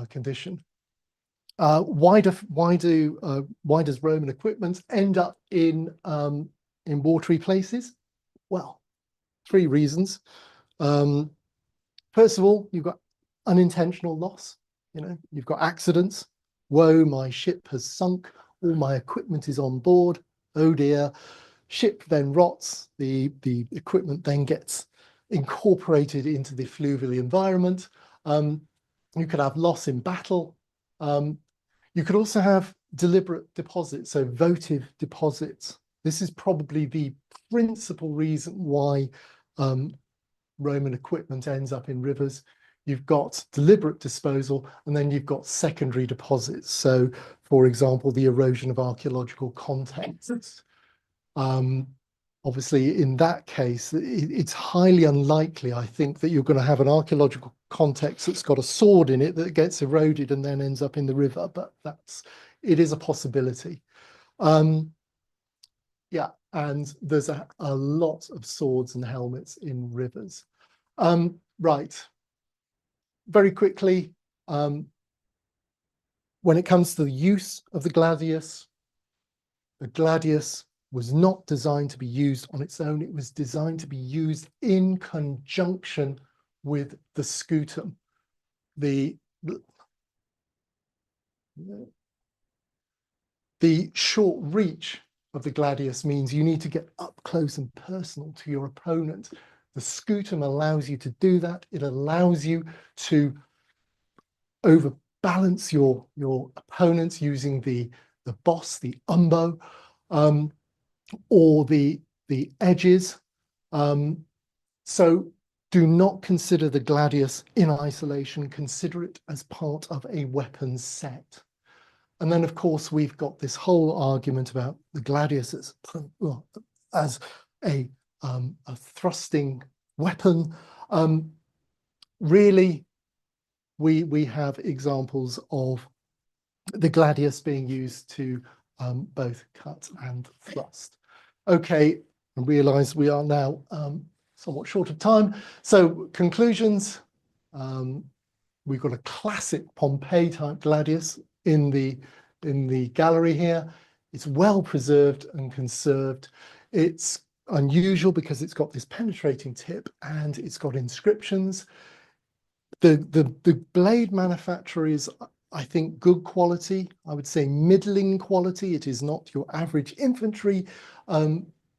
condition. Why does Roman equipment end up in watery places? Well, 3 reasons. First of all, you've got unintentional loss. You've got accidents. Woe, my ship has sunk. All my equipment is on board. Oh dear. Ship then rots. The equipment then gets incorporated into the fluvial environment. You could have loss in battle. You could also have deliberate deposits, so votive deposits. This is probably the principal reason why Roman equipment ends up in rivers. You've got deliberate disposal, and then you've got secondary deposits. So, for example, the erosion of archaeological contexts. Obviously, in that case, it's highly unlikely, I think, that you're going to have an archaeological context that's got a sword in it that gets eroded and then ends up in the river, but it is a possibility. Yeah, and there's a lot of swords and helmets in rivers. Right. Very quickly, when it comes to the use of the gladius was not designed to be used on its own. It was designed to be used in conjunction with the scutum. The short reach of the gladius means you need to get up close and personal to your opponent. The scutum allows you to do that. It allows you to overbalance your opponents using the boss, the umbo, or the edges. So do not consider the gladius in isolation. Consider it as part of a weapons set. And then, of course, we've got this whole argument about the gladius as a thrusting weapon. Really, we have examples of the gladius being used to both cut and thrust. Okay, I realise we are now somewhat short of time. So conclusions, we've got a classic Pompeii type gladius in the gallery here. It's well preserved and conserved. It's unusual because it's got this penetrating tip and it's got inscriptions. The blade manufacture is, I think, good quality. I would say middling quality. It is not your average infantry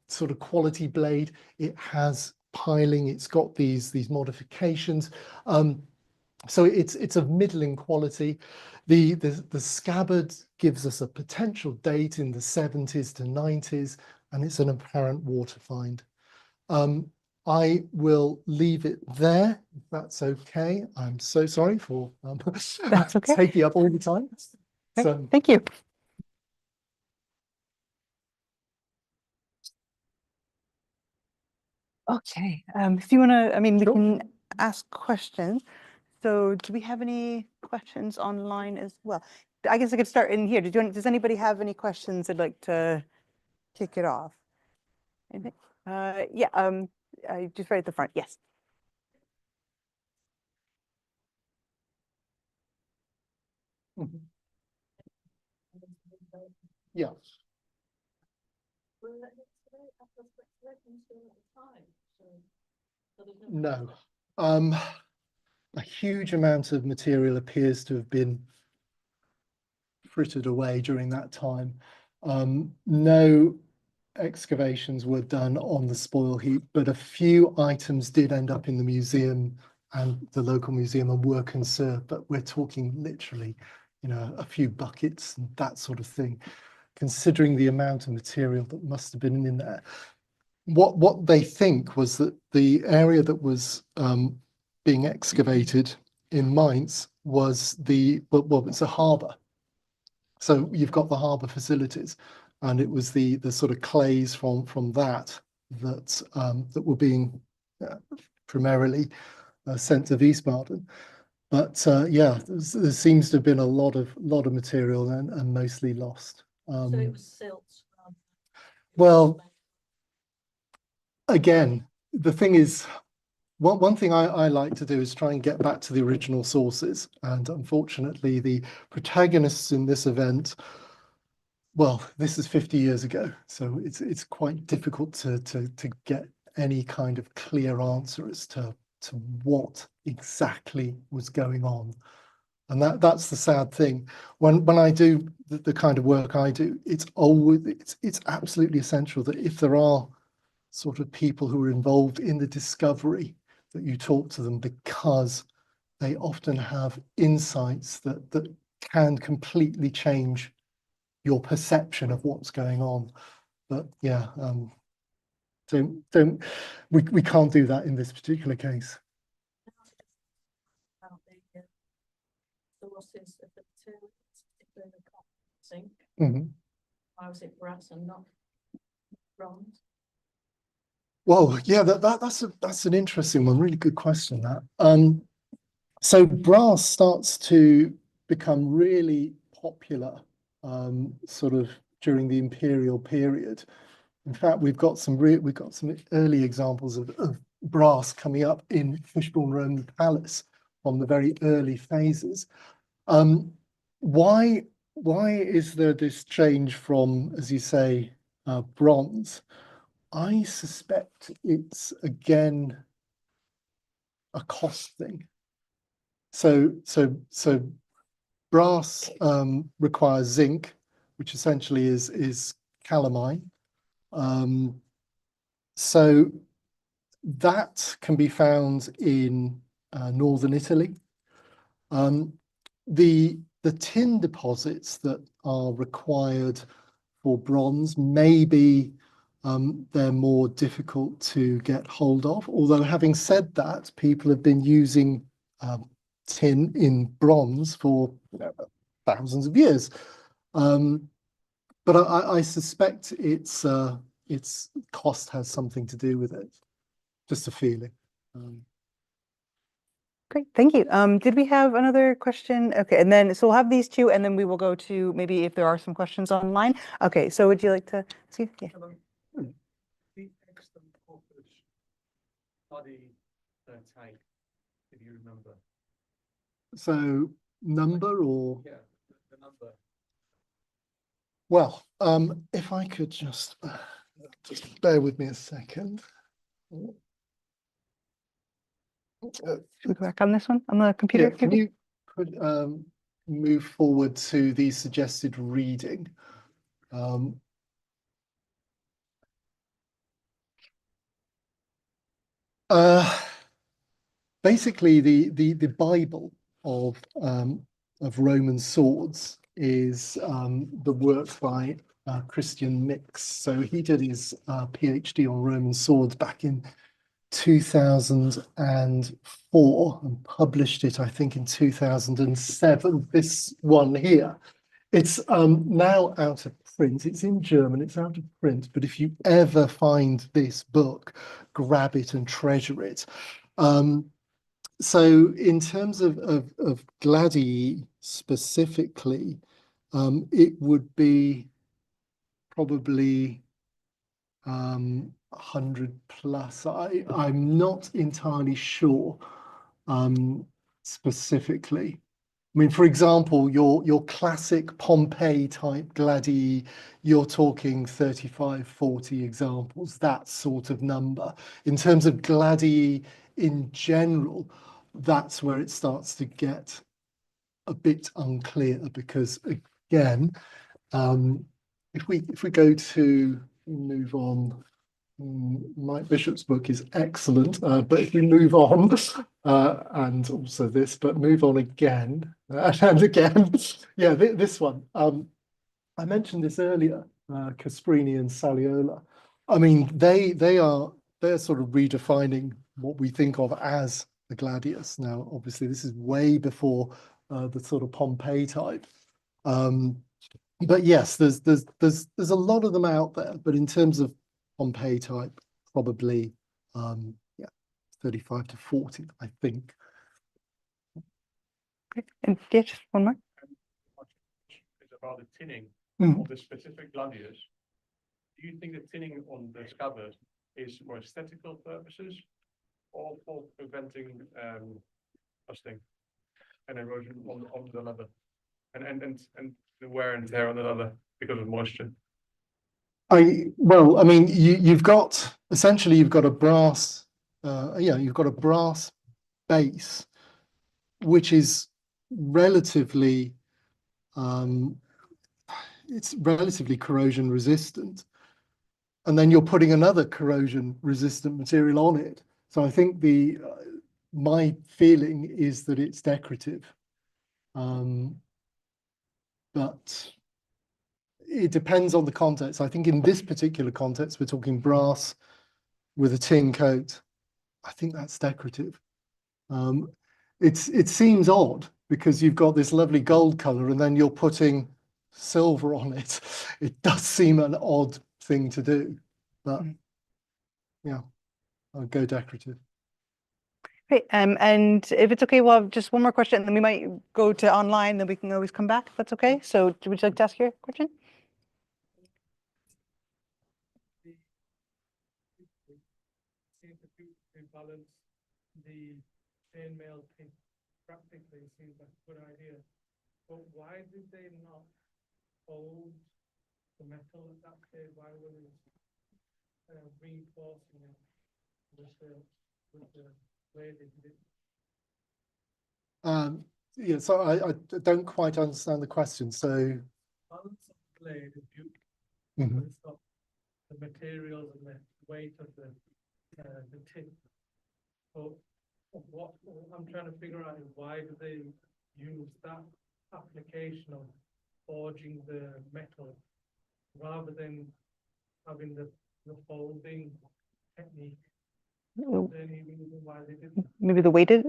sort of quality blade. It has piling. It's got these modifications. So it's of middling quality. The scabbard gives us a potential date in the 70s to 90s. and it's an apparent water find. I will leave it there, if that's okay. I'm so sorry for That's okay. taking up all the time. Okay, So, thank you. Okay, if you want to, I mean, we Sure. can ask questions. So do we have any questions online as well? I guess I could start in here. Does anybody have any questions they'd like to kick it off? Anything? Yeah, just right at the front, yes. Mhm. Yeah. No. A huge amount of material appears to have been frittered away during that time. No excavations were done on the spoil heap, but a few items did end up in the museum and the local museum and were conserved, but we're talking literally, a few buckets and that sort of thing, considering the amount of material that must have been in there. What they think was that the area that was being excavated in Mainz was it's a harbour. So you've got the harbour facilities, and it was the sort of clays from that that were being primarily sent to Wiesbaden. But yeah, there seems to have been a lot of material and mostly lost. So it was silt. Well, again, the thing is, one thing I like to do is try and get back to the original sources. And unfortunately, the protagonists in this event, well, this is 50 years ago, so it's quite difficult to get any kind of clear answer as to what exactly was going on. And that's the sad thing. When I do the kind of work I do, it's absolutely essential that if there are sort of people who are involved in the discovery, that you talk to them, because they often have insights that can completely change your perception of what's going on. But yeah, we can't do that in this particular case. About the losses of the materials, particularly the copper zinc. Mhm. Why was it brass and not bronze? Well, yeah, that's an interesting one. Really good question, that. So brass starts to become really popular sort of during the imperial period. In fact, we've got some early examples of brass coming up in Fishbourne Roman Palace from the very early phases. Why is there this change from, as you say, bronze? I suspect it's again a cost thing. So brass requires zinc, which essentially is calamine. So that can be found in northern Italy. The tin deposits that are required for bronze, maybe they're more difficult to get hold of. Although having said that, people have been using tin in bronze for thousands of years. But I suspect its cost has something to do with it. Just a feeling. Great, thank you. Did we have another question? Okay, and then, so we'll have these two, and then we will go to maybe if there are some questions online. Okay, so would you like to see? Yeah. The extant authors study their take, if you remember. So number or? Yeah, the number. Well, if I could just bear with me a second. Should we go back on this one on the computer? Yeah, can you put move forward to the suggested reading? Basically, the Bible of Roman swords is the work by Christian Mix. So he did his PhD on Roman swords back in 2004 and published it, I think, in 2007. This one here. It's now out of print. It's in German, it's out of print, but if you ever find this book, grab it and treasure it. So in terms of Gladii specifically, it would be probably 100 plus. I'm not entirely sure specifically. I mean, for example, your classic Pompeii type Gladii, you're talking 35, 40 examples, that sort of number. In terms of Gladii in general, that's where it starts to get a bit unclear because, again, if we go to move on, Mike Bishop's book is excellent, but if we move on, and also this, but move on again and again, yeah, this one. I mentioned this earlier, Casprini and Saliola. I mean, they're sort of redefining what we think of as the Gladius. Now, obviously, this is way before the sort of Pompeii type. But yes, there's a lot of them out there. But in terms of Pompeii type, probably yeah, 35 to 40, I think. And yeah, just one more. It's about the tinning Mm. of the specific gladius. Do you think the tinning on the scabbard is for aesthetical purposes or for preventing rusting and erosion on the leather and the wear and tear on the leather because of moisture? Well, I mean, you've got essentially you've got a brass, you've got a brass base, which is relatively, it's relatively corrosion resistant, and then you're putting another corrosion resistant material on it. So I think my feeling is that it's decorative, but it depends on the context. I think in this particular context, we're talking brass with a tin coat. I think that's decorative. It seems odd because you've got this lovely gold color and then you're putting silver on it. It does seem an odd thing to do, but yeah, I'll go decorative. Great. And if it's okay, we'll have just one more question, and then we might go to online, then we can always come back if that's okay. So would you like to ask your question? Balance the chainmail thing practically seems like a good idea, but why did they not fold the metal at that stage? Why were they reinforcing it with the way they did it? Yeah, so I don't quite understand the question. So Balance of the blade is beautiful. Mhm. It's got the materials and the weight of the tip. So what I'm trying to figure out is why do they use that application of forging the metal rather than having the folding technique? Is there any reason why they didn't? Maybe the wasted?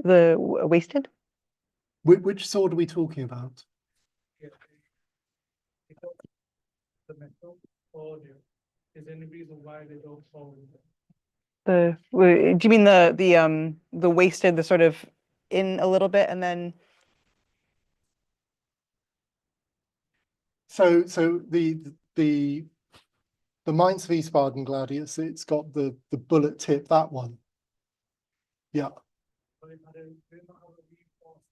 which sword are we talking about? Get the metal forging? Is there any reason why they don't fold it? Do you mean the wasted, the sort of in a little bit and then? So the Mainz-Wiesbaden Gladius, it's got the bullet tip, that one. Yeah. But it did not have a reinforced.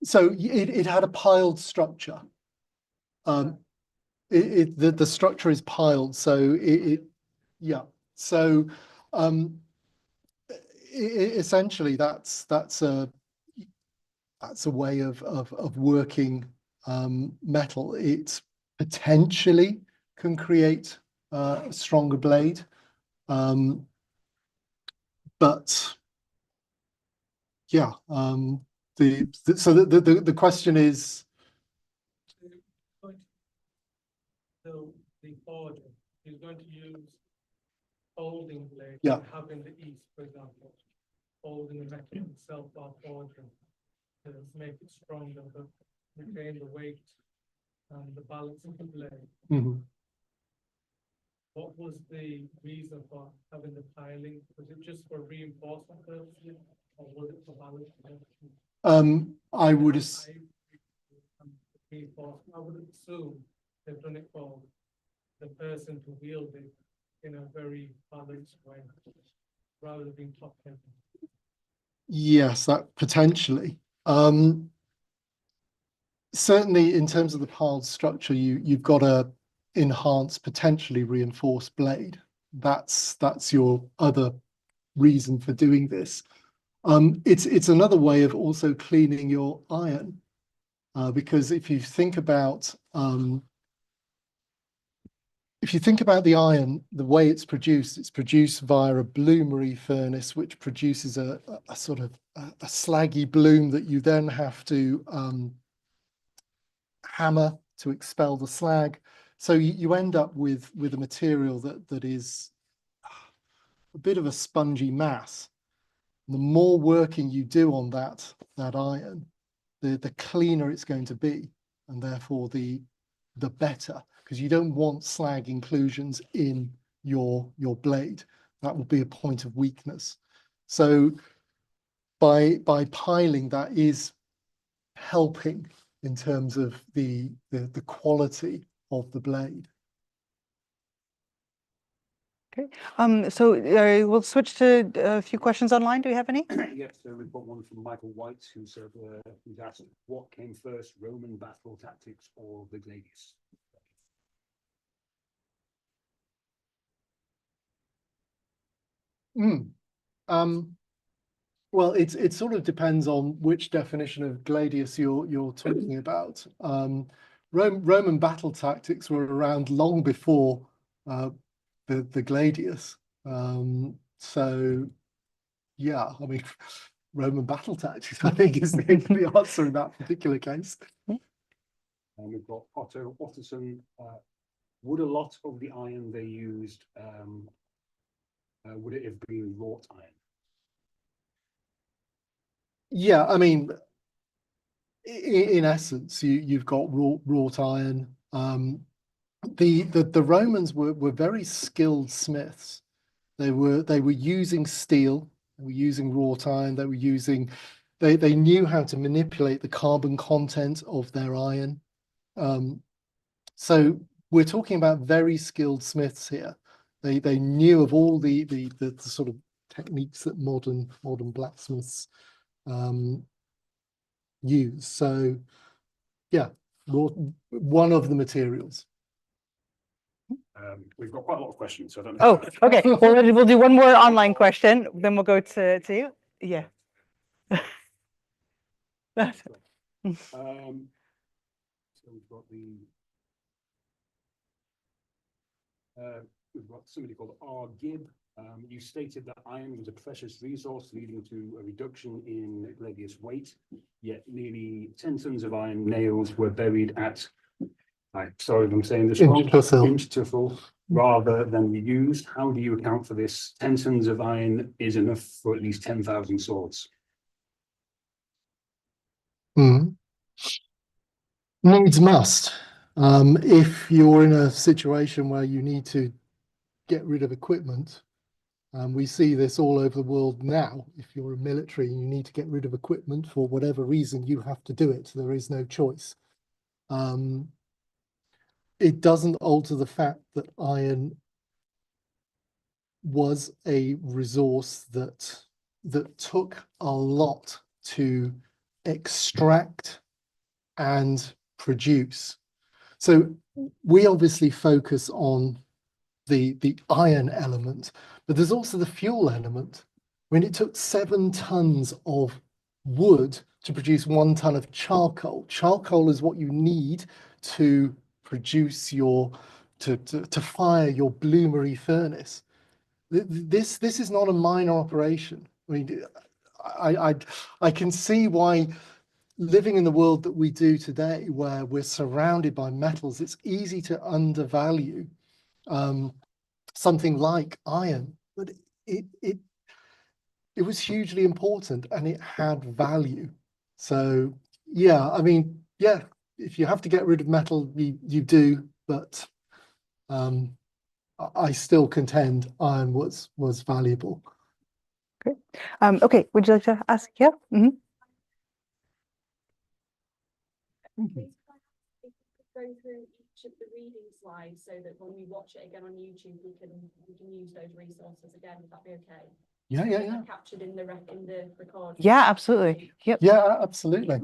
So it had a piled structure. The structure is piled, so yeah. So essentially that's a way of working metal. It potentially can create a stronger blade, but yeah. So the question is. the forger, he's going to use folding blade. Yeah. Having the east, for example, folding the metal itself while forging to make it stronger, but retain the weight and the balance of the blade. Mhm. What was the reason for having the piling? Was it just for reinforcement purposes, or was it for balance purposes? I would as- I would assume they've done it for the person to wield it in a very balanced way, rather than being top heavy. yes, that potentially. Certainly in terms of the piled structure, you've got a enhanced, potentially reinforced blade. That's your other reason for doing this. It's another way of also cleaning your iron, because if you think about the iron, the way it's produced via a bloomery furnace, which produces a sort of a slaggy bloom that you then have to hammer to expel the slag. So you end up with a material that is a bit of a spongy mass. The more working you do on that iron, the cleaner it's going to be, and therefore the better, because you don't want slag inclusions in your blade. That will be a point of weakness. So by piling, that is helping in terms of the quality of the blade. Okay, so we'll switch to a few questions online. Do we have any? Yes, so we've got one from Michael White who said, who's asked, what came first, Roman battle tactics or the gladius? Well, it sort of depends on which definition of gladius you're talking about. Roman battle tactics were around long before the gladius. So yeah, I mean, Roman battle tactics, I think, is the answer in that particular case. And we've got Otto Otterson. Would a lot of the iron they used, would it have been wrought iron? Yeah, I mean, in essence, you've got wrought iron. The Romans were very skilled smiths. They were using steel, they were using wrought iron, they knew how to manipulate the carbon content of their iron. So we're talking about very skilled smiths here. They knew of all the sort of techniques that modern blacksmiths use. So yeah, one of the materials. We've got quite a lot of questions, so I don't Oh, know. okay. Well, we'll do one more online question, then we'll go to you. Yeah. That's So we've got somebody called R. Gibb. You stated that iron was a precious resource, leading to a reduction in gladius weight, yet nearly 10 tons of iron nails were buried at, sorry if I'm saying this wrong, Inchtuffel, rather than reused. How do you account for this? 10 tons of iron is enough for at least 10,000 swords. Needs must. If you're in a situation where you need to get rid of equipment, we see this all over the world now. If you're a military and you need to get rid of equipment for whatever reason, you have to do it. There is no choice. It doesn't alter the fact that iron was a resource that took a lot to extract and produce. So we obviously focus on the iron element, but there's also the fuel element. When it took 7 tons of wood to produce 1 ton of charcoal. Charcoal is what you need to produce to fire your bloomery furnace. This is not a minor operation. I mean, I can see why living in the world that we do today, where we're surrounded by metals, it's easy to undervalue something like iron, but it was hugely important and it had value. So yeah, I mean, yeah, if you have to get rid of metal, you do, but I still contend iron was valuable. Great. Okay, would you like to ask? Yeah. Mhm. Please, if you could go through each of the reading slides so that when we watch it again on YouTube, we can use those resources again. Would that be okay? Yeah, yeah, yeah. Captured in the record. Yeah, absolutely. Yep. Yeah, absolutely.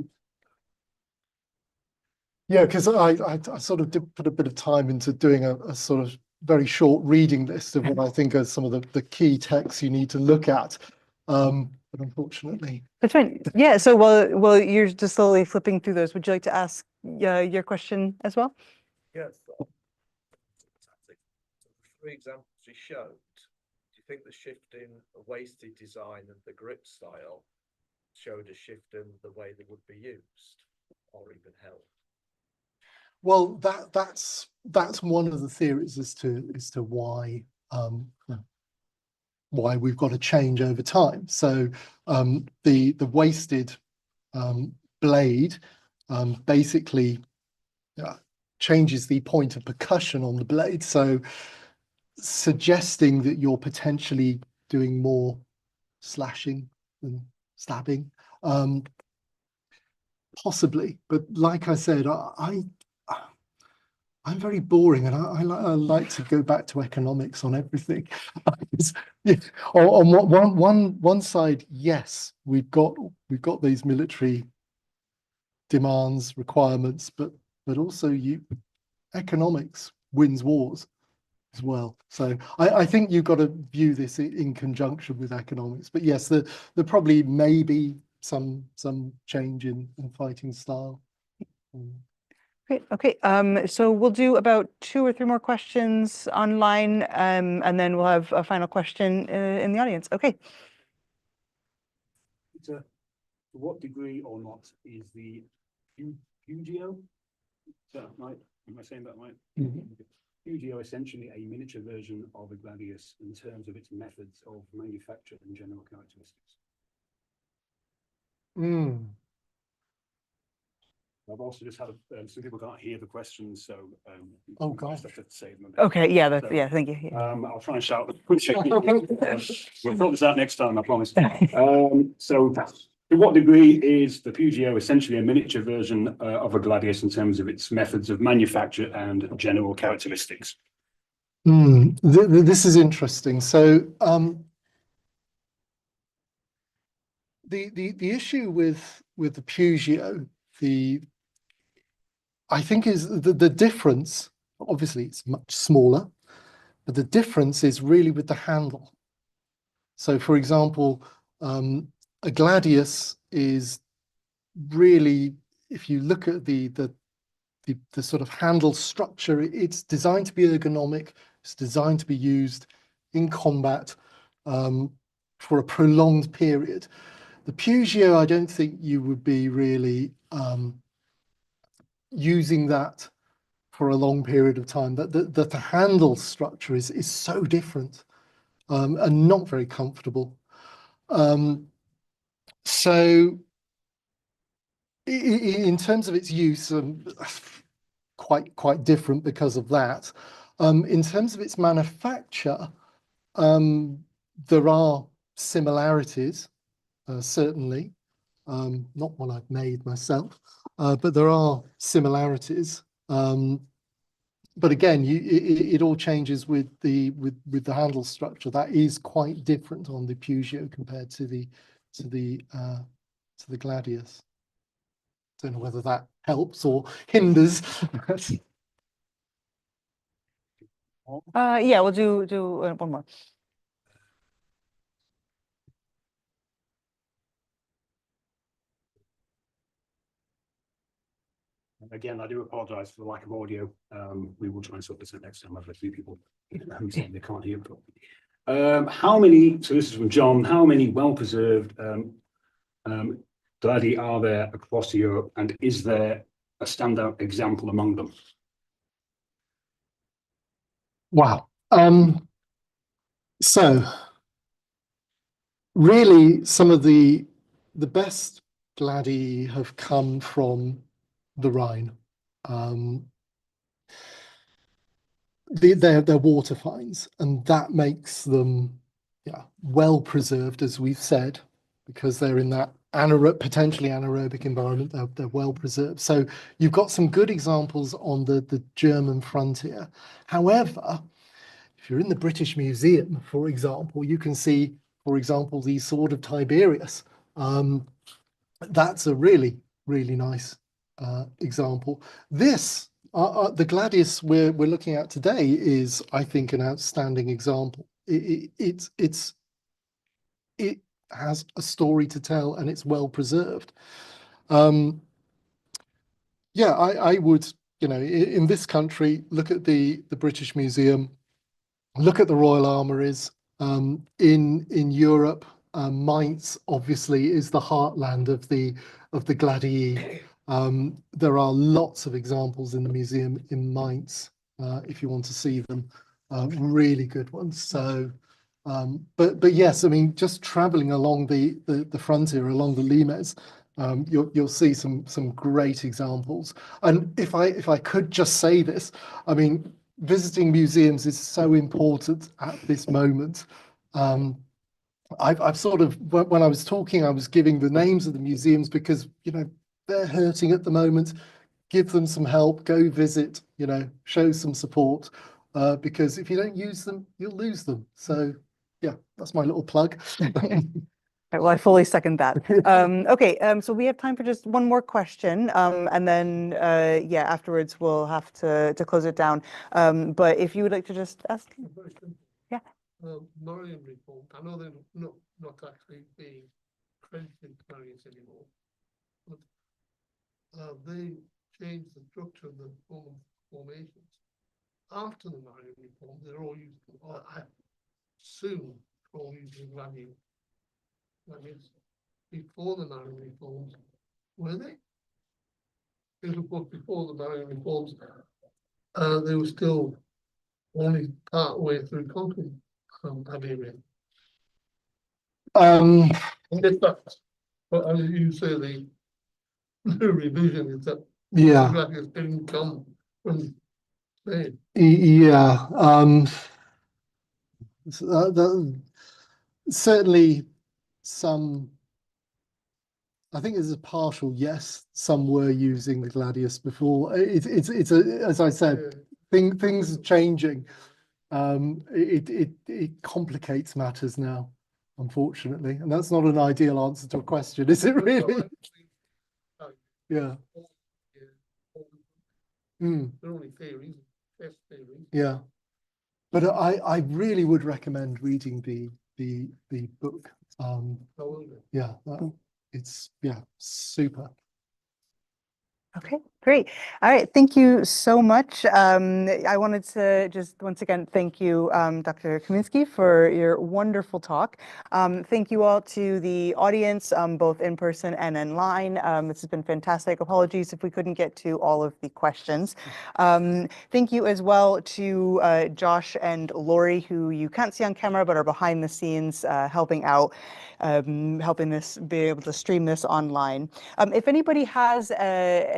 Yeah, because I sort of did put a bit of time into doing a sort of very short reading list of what I think are some of the key texts you need to look at. But unfortunately, That's fine. Yeah. So while you're just slowly flipping through those, would you like to ask your question as well? Yes. Fantastic. The 3 examples you showed, do you think the shift in the wasted design and the grip style showed a shift in the way they would be used or even held? well, that's one of the theories as to why we've got a change over time. So the wasted blade basically changes the point of percussion on the blade, so suggesting that you're potentially doing more slashing than stabbing, possibly. But like I said, I'm very boring, and I like to go back to economics on everything. Yeah, on one side, yes, we've got these military demands, requirements, but also economics wins wars as well. So I think you've got to view this in conjunction with economics. But yes, there probably may be some change in fighting style. Great. Okay. So we'll do about 2 or 3 more questions online, and then we'll have a final question in the audience. Okay. To what degree or not is the Pugio? Is that right? Am I saying that right? Pugio essentially a miniature version of a Gladius in terms of its methods of manufacture and general characteristics. I've also just had some people can't hear the questions, so Oh, God. I should say them. Okay. Yeah. That's, So, yeah. Thank you. Yeah. I'll try and shout them. We'll sort this out next time, I promise. So to what degree is the Pugio essentially a miniature version of a Gladius in terms of its methods of manufacture and general characteristics? This is interesting. So the issue with the Pugio, I think is the difference. Obviously, it's much smaller, but the difference is really with the handle. So, for example, a Gladius is really, if you look at the sort of handle structure, it's designed to be ergonomic. It's designed to be used in combat for a prolonged period. The Pugio, I don't think you would be really using that for a long period of time. That the handle structure is so different and not very comfortable. So in terms of its use, quite different because of that. In terms of its manufacture, there are similarities, certainly. Not one I've made myself, but there are similarities. But again, it all changes with the handle structure. That is quite different on the Pugio compared to the Gladius. Don't know whether that helps or hinders. Yeah. We'll do 1 more. Again, I do apologize for the lack of audio. We will try and sort this out next time. I've had a few people who say they can't hear properly. How many, so this is from John, how many well-preserved gladi are there across Europe, and is there a standout example among them? Wow. So really some of the best gladi have come from the Rhine. They're water finds, and that makes them well preserved, as we've said, because they're in that potentially anaerobic environment. They're well preserved. So you've got some good examples on the German frontier. However, if you're in the British Museum, for example, you can see, for example, the sword of Tiberius. That's a really, really nice example. This, the gladius we're looking at today is, I think, an outstanding example. It has a story to tell, and it's well preserved. Yeah, I would, in this country, look at the British Museum, look at the Royal Armouries. In Europe, Mainz obviously is the heartland of the Gladii. There are lots of examples in the museum in Mainz, if you want to see them, really good ones. So, but yes, I mean, just traveling along the frontier, along the limes, you'll see some great examples. And if I could just say this, I mean, visiting museums is so important at this moment. I've sort of, when I was talking, I was giving the names of the museums because, they're hurting at the moment. Give them some help, go visit, show some support, because if you don't use them, you'll lose them. So yeah, that's my little plug. Well, I fully second that. Okay, so we have time for just one more question, and then afterwards we'll have to close it down. But if you would like to just ask, yeah. Marian reform. I know they're not actually being credited Marians anymore, but they changed the structure of the formations. After the Marian reform, they're all used, or I assume, all using gladius. That means before the Marian reforms, were they? Because of course, before the Marian reforms, they were still only part way through conquering Iberia. In fact, but as you say, the revision is that Yeah. gladius didn't come from Spain. Yeah. Certainly some, I think there's a partial yes, some were using the gladius before. It's as I said, things are changing. It complicates matters now, unfortunately, and that's not an ideal answer to a question, is it really? Yeah. They're only theories, test theories. Yeah. But I really would recommend reading the book. Yeah, it's super. Okay, great. All right, thank you so much. I wanted to just once again thank you, Dr. Kaminski, for your wonderful talk. Thank you all to the audience, both in person and online. This has been fantastic. Apologies if we couldn't get to all of the questions. Thank you as well to Josh and Lori, who you can't see on camera but are behind the scenes helping out, helping this be able to stream this online. If anybody has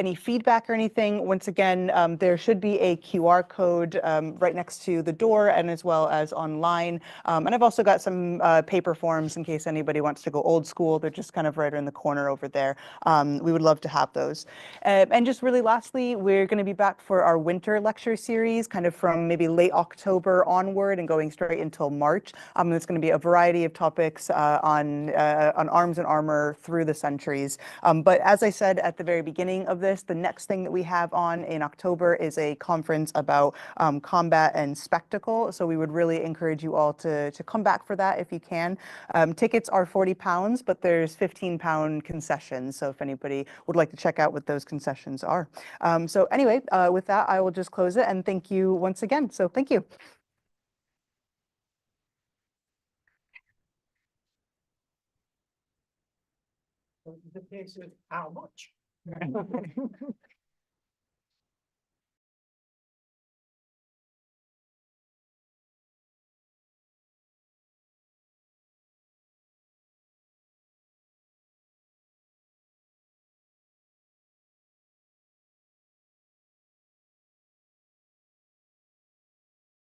any feedback or anything, once again, there should be a QR code right next to the door and as well as online. And I've also got some paper forms in case anybody wants to go old school. They're just kind of right in the corner over there. We would love to have those. And just really lastly, we're going to be back for our winter lecture series, kind of from maybe late October onward and going straight until March. It's going to be a variety of topics on arms and armor through the centuries. But as I said at the very beginning of this, the next thing that we have on in October is a conference about combat and spectacle. So we would really encourage you all to come back for that if you can. Tickets are £40, but there's £15 concessions. So if anybody would like to check out what those concessions are. So anyway, with that, I will just close it and thank you once again. So thank you. Thank you. case of how much?